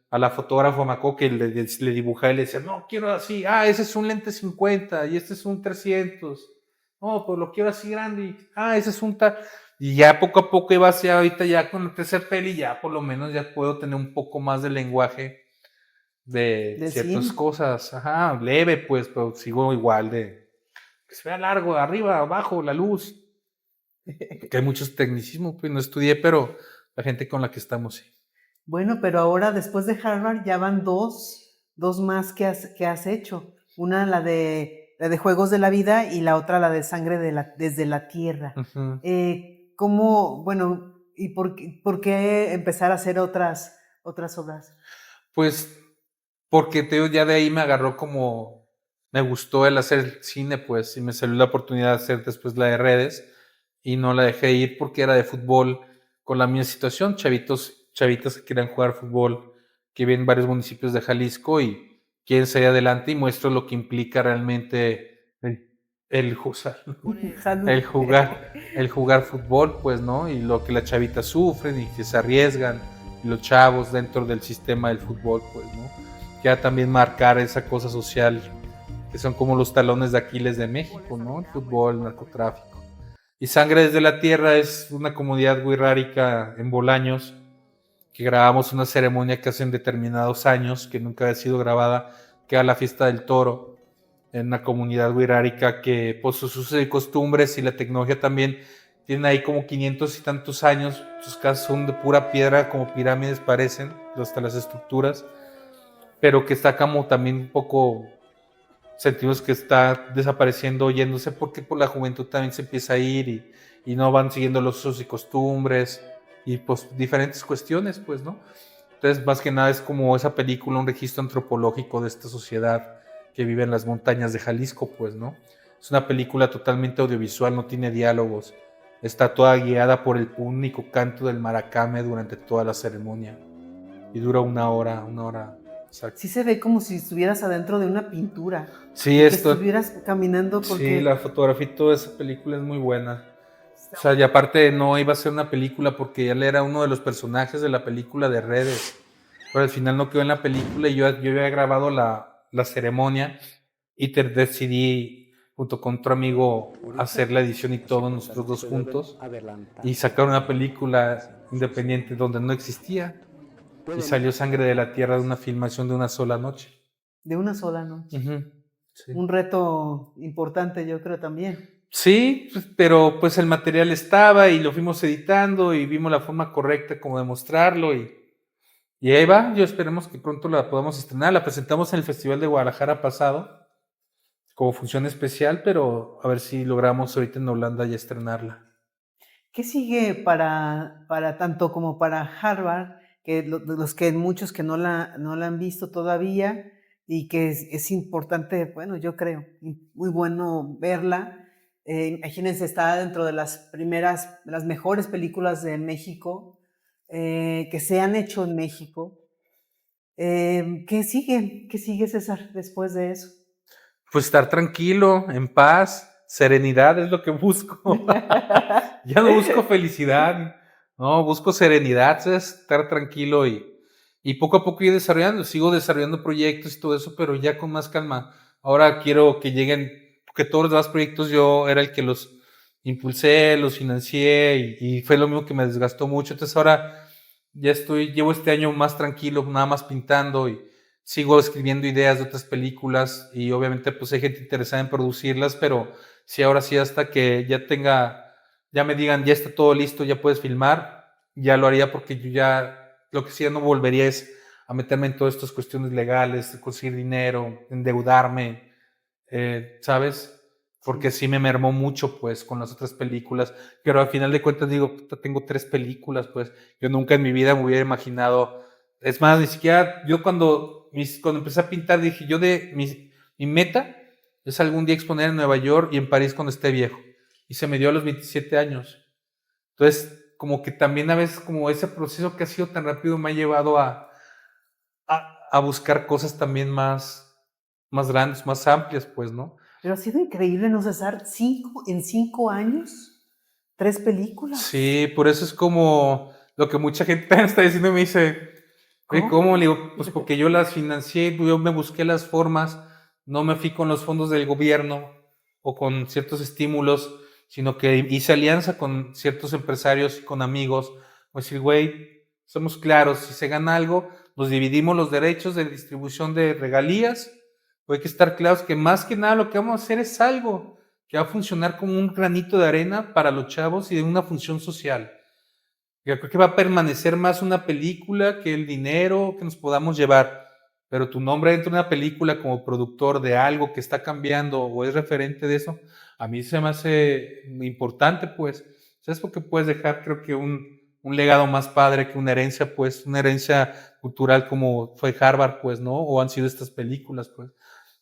a la fotógrafa me acuerdo que le dibujaba y le decía, no, quiero así, ese es un lente 50 y este es un 300, no, pues lo quiero así grande, ese es un tal, y ya poco a poco iba hacia ahorita ya con la tercera peli, ya por lo menos ya puedo tener un poco más de lenguaje de ciertas cine. cosas, leve pues, pero sigo igual de que se vea largo, arriba, abajo, la luz, que hay muchos tecnicismos, pues no estudié, pero la gente con la que estamos sí. Bueno, pero ahora después de Harvard ya van dos más que has hecho. Una, la de Juegos de la Vida, y la otra, la de Sangre desde la Tierra. Uh-huh. ¿Cómo, bueno, y por qué empezar a hacer otras obras? Pues porque ya de ahí me agarró como, me gustó el hacer cine, pues, y me salió la oportunidad de hacer después la de redes, y no la dejé ir porque era de fútbol, con la misma situación, chavitas que quieran jugar fútbol, que viven en varios municipios de Jalisco y quieren salir adelante, y muestro lo que implica realmente el jugar fútbol, pues, ¿no? Y lo que las chavitas sufren y que se arriesgan, y los chavos dentro del sistema del fútbol, pues, ¿no? Ya también marcar esa cosa social que son como los talones de Aquiles de México, ¿no? El fútbol, el narcotráfico. Y Sangre desde la Tierra es una comunidad wixárika en Bolaños, que grabamos una ceremonia que hace en determinados años, que nunca había sido grabada, que era la Fiesta del Toro, en una comunidad wixárika que por sus usos y costumbres y la tecnología también tienen ahí como 500 y tantos años. Sus casas son de pura piedra, como pirámides parecen, hasta las estructuras, pero que está como también un poco, sentimos que está desapareciendo, yéndose, porque por la juventud también se empieza a ir y no van siguiendo los usos y costumbres y pues diferentes cuestiones, pues, ¿no? Entonces, más que nada es como esa película, un registro antropológico de esta sociedad que vive en las montañas de Jalisco, pues, ¿no? Es una película totalmente audiovisual, no tiene diálogos, está toda guiada por el único canto del maracame durante toda la ceremonia y dura una hora. Exacto. Sí se ve como si estuvieras adentro de una pintura. Sí, que estuvieras caminando porque... Sí, la fotografía y toda esa película es muy buena. O sea, y aparte no iba a ser una película porque él era uno de los personajes de la película de redes. Pero al final no quedó en la película y yo había grabado la ceremonia y decidí, junto con otro amigo, hacer la edición y todo nosotros dos juntos y sacar una película independiente donde no existía. Y salió Sangre de la Tierra de una filmación de una sola noche. De una sola noche. Uh-huh. Sí. Un reto importante, yo creo también. Sí, pero pues el material estaba y lo fuimos editando y vimos la forma correcta como de mostrarlo y ahí va. Yo esperemos que pronto la podamos estrenar. La presentamos en el Festival de Guadalajara pasado como función especial, pero a ver si logramos ahorita en Holanda ya estrenarla. ¿Qué sigue para tanto como para Harvard? Que los que muchos que no la han visto todavía y que es importante, bueno, yo creo, muy bueno verla. Imagínense, está dentro de las mejores películas de México que se han hecho en México. ¿Qué sigue? ¿Qué sigue, César, después de eso? Pues estar tranquilo, en paz, serenidad es lo que busco. Ya no busco felicidad. No, busco serenidad, estar tranquilo y poco a poco ir sigo desarrollando proyectos y todo eso, pero ya con más calma. Ahora quiero que lleguen, porque todos los demás proyectos yo era el que los impulsé, los financié y fue lo mismo que me desgastó mucho. Entonces ahora ya llevo este año más tranquilo, nada más pintando y sigo escribiendo ideas de otras películas y obviamente pues hay gente interesada en producirlas, pero sí, ahora sí hasta que ya me digan, ya está todo listo, ya puedes filmar, ya lo haría porque yo ya, lo que sí ya no volvería es a meterme en todas estas cuestiones legales, conseguir dinero, endeudarme, ¿sabes? Porque sí me mermó mucho, pues, con las otras películas, pero al final de cuentas digo, tengo 3 películas, pues, yo nunca en mi vida me hubiera imaginado, es más, ni siquiera, yo cuando empecé a pintar dije, mi meta es algún día exponer en Nueva York y en París cuando esté viejo. Y se me dio a los 27 años. Entonces, como que también a veces como ese proceso que ha sido tan rápido me ha llevado a buscar cosas también más grandes, más amplias, pues, ¿no? Pero ha sido increíble, ¿no, César? En 5 años, 3 películas. Sí, por eso es como lo que mucha gente también está diciendo y me dice, oye, ¿cómo? Le digo, pues porque yo las financié, yo me busqué las formas, no me fui con los fondos del gobierno o con ciertos estímulos, sino que hice alianza con ciertos empresarios y con amigos. Pues decir, güey, somos claros, si se gana algo, nos dividimos los derechos de distribución de regalías. Hay que estar claros que más que nada lo que vamos a hacer es algo que va a funcionar como un granito de arena para los chavos y de una función social. Yo creo que va a permanecer más una película que el dinero que nos podamos llevar, pero tu nombre dentro de una película como productor de algo que está cambiando o es referente de eso, a mí se me hace importante, pues. ¿Sabes? Porque puedes dejar, creo que un legado más padre que una herencia, pues, una herencia cultural como fue Harvard, pues, ¿no? O han sido estas películas, pues.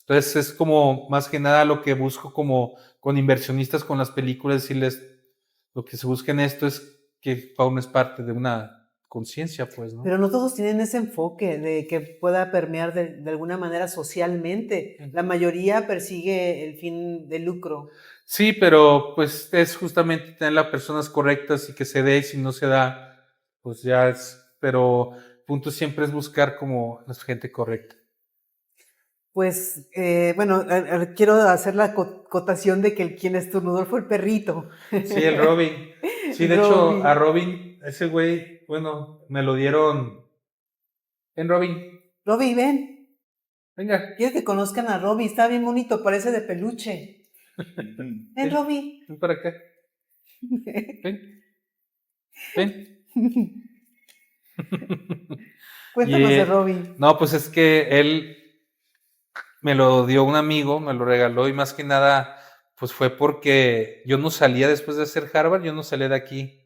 Entonces es como más que nada lo que busco como con inversionistas con las películas, decirles lo que se busca en esto es que formes parte de una conciencia, pues, ¿no? Pero no todos tienen ese enfoque de que pueda permear de alguna manera socialmente. La mayoría persigue el fin de lucro. Sí, pero pues es justamente tener las personas correctas y que se dé, y si no se da, pues ya es, pero el punto siempre es buscar como la gente correcta. Pues, bueno, quiero hacer la cotación de que quien estornudó fue el perrito. Sí, el Robin. Sí, de hecho, a Robin, ese güey, bueno, me lo dieron. Ven, Robin. Robin, ven. Venga. Quiero que conozcan a Robin, está bien bonito, parece de peluche. Ven, Robin. Ven para acá. Ven. Ven. Cuéntanos de Robin. No, pues es que él me lo dio un amigo, me lo regaló y más que nada, pues fue porque yo no salía después de hacer Harvard, yo no salía de aquí.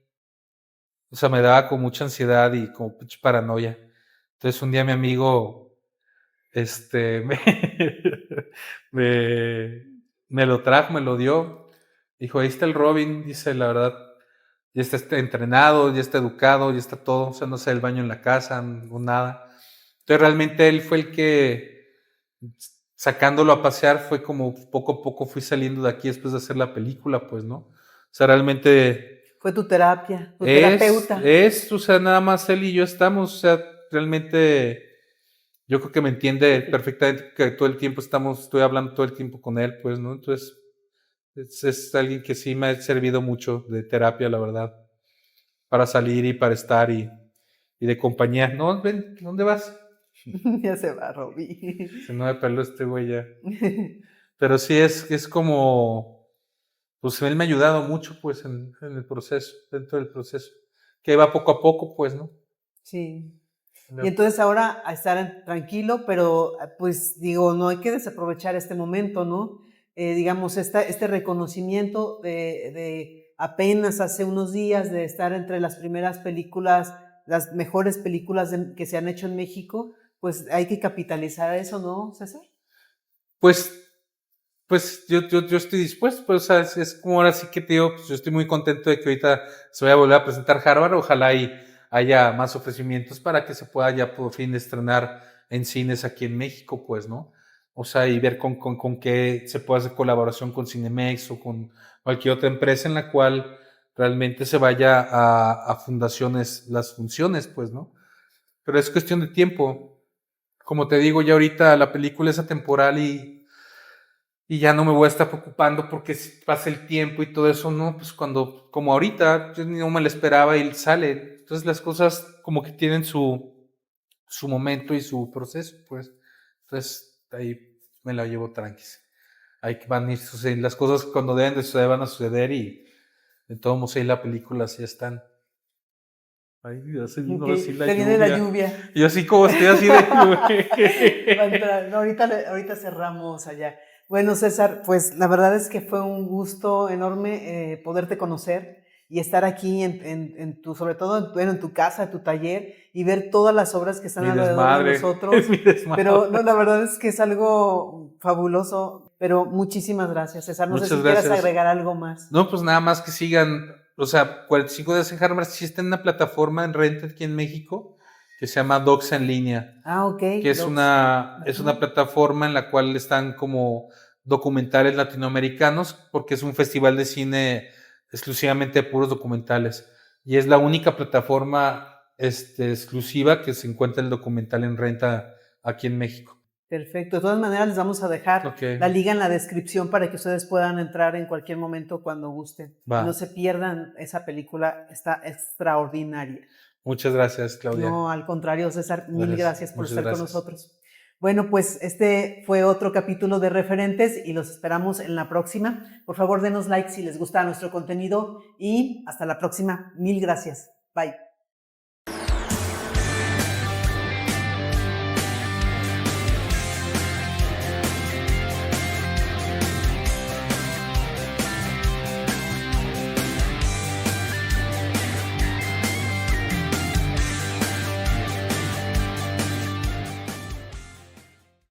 O sea, me daba con mucha ansiedad y como pinche paranoia. Entonces un día mi amigo, me lo trajo, me lo dio. Dijo, ahí está el Robin, dice, la verdad, ya está entrenado, ya está educado, ya está todo, o sea, no sé, el baño en la casa, no nada. Entonces realmente él fue el que, sacándolo a pasear, fue como poco a poco fui saliendo de aquí después de hacer la película, pues, ¿no? O sea, realmente... Fue tu terapia, tu terapeuta. O sea, nada más él y yo estamos, o sea, realmente yo creo que me entiende perfectamente que todo el tiempo estoy hablando todo el tiempo con él, pues, ¿no? Entonces, es alguien que sí me ha servido mucho de terapia, la verdad, para salir y para estar y de compañía. No, ven, ¿dónde vas? Ya se va, Robin. Se no me peló este güey ya. Pero sí es como, pues él me ha ayudado mucho, pues, en el proceso, dentro del proceso. Que va poco a poco, pues, ¿no? Sí. Y entonces ahora a estar tranquilo, pero pues digo, no hay que desaprovechar este momento, ¿no? Digamos, este reconocimiento de apenas hace unos días de estar entre las primeras películas, las mejores películas que se han hecho en México, pues hay que capitalizar eso, ¿no, César? Pues yo estoy dispuesto, pues, o sea, es como ahora sí que te digo, pues yo estoy muy contento de que ahorita se vaya a volver a presentar Harvard, ojalá y haya más ofrecimientos para que se pueda ya por fin estrenar en cines aquí en México, pues, ¿no? O sea, y ver con qué se puede hacer colaboración con Cinemex o con cualquier otra empresa en la cual realmente se vaya a fundaciones, las funciones, pues, ¿no? Pero es cuestión de tiempo. Como te digo, ya ahorita la película es atemporal y ya no me voy a estar preocupando porque pasa el tiempo y todo eso, ¿no? Pues como ahorita, yo no me lo esperaba y sale. Entonces las cosas como que tienen su momento y su proceso, pues. Entonces ahí me la llevo tranqui. Ahí van a ir sucediendo las cosas cuando deben de suceder, van a suceder y de todos modos ahí la película así están. Ay, ya se vino así la lluvia. Viene la lluvia. Y así como estoy así de... Va a entrar. No, ahorita cerramos allá. Bueno, César, pues la verdad es que fue un gusto enorme poderte conocer y estar aquí sobre todo en tu casa, en tu taller y ver todas las obras que están alrededor de nosotros. Pero no, la verdad es que es algo fabuloso, pero muchísimas gracias, César. No sé si quieras agregar algo más. No, pues nada más que sigan, o sea, 45 días en Harvard sí está en una plataforma en renta aquí en México que se llama Docs en línea. Ah, ok. Que es una plataforma en la cual están como documentales latinoamericanos, porque es un festival de cine exclusivamente de puros documentales. Y es la única plataforma exclusiva que se encuentra el documental en renta aquí en México. Perfecto. De todas maneras, les vamos a dejar Ok. la liga en la descripción para que ustedes puedan entrar en cualquier momento cuando gusten. Va. Y no se pierdan esa película, está extraordinaria. Muchas gracias, Claudia. No, al contrario, César, mil gracias por Muchas estar gracias. con nosotros. Bueno, pues este fue otro capítulo de Referentes y los esperamos en la próxima. Por favor, denos like si les gusta nuestro contenido y hasta la próxima. Mil gracias. Bye.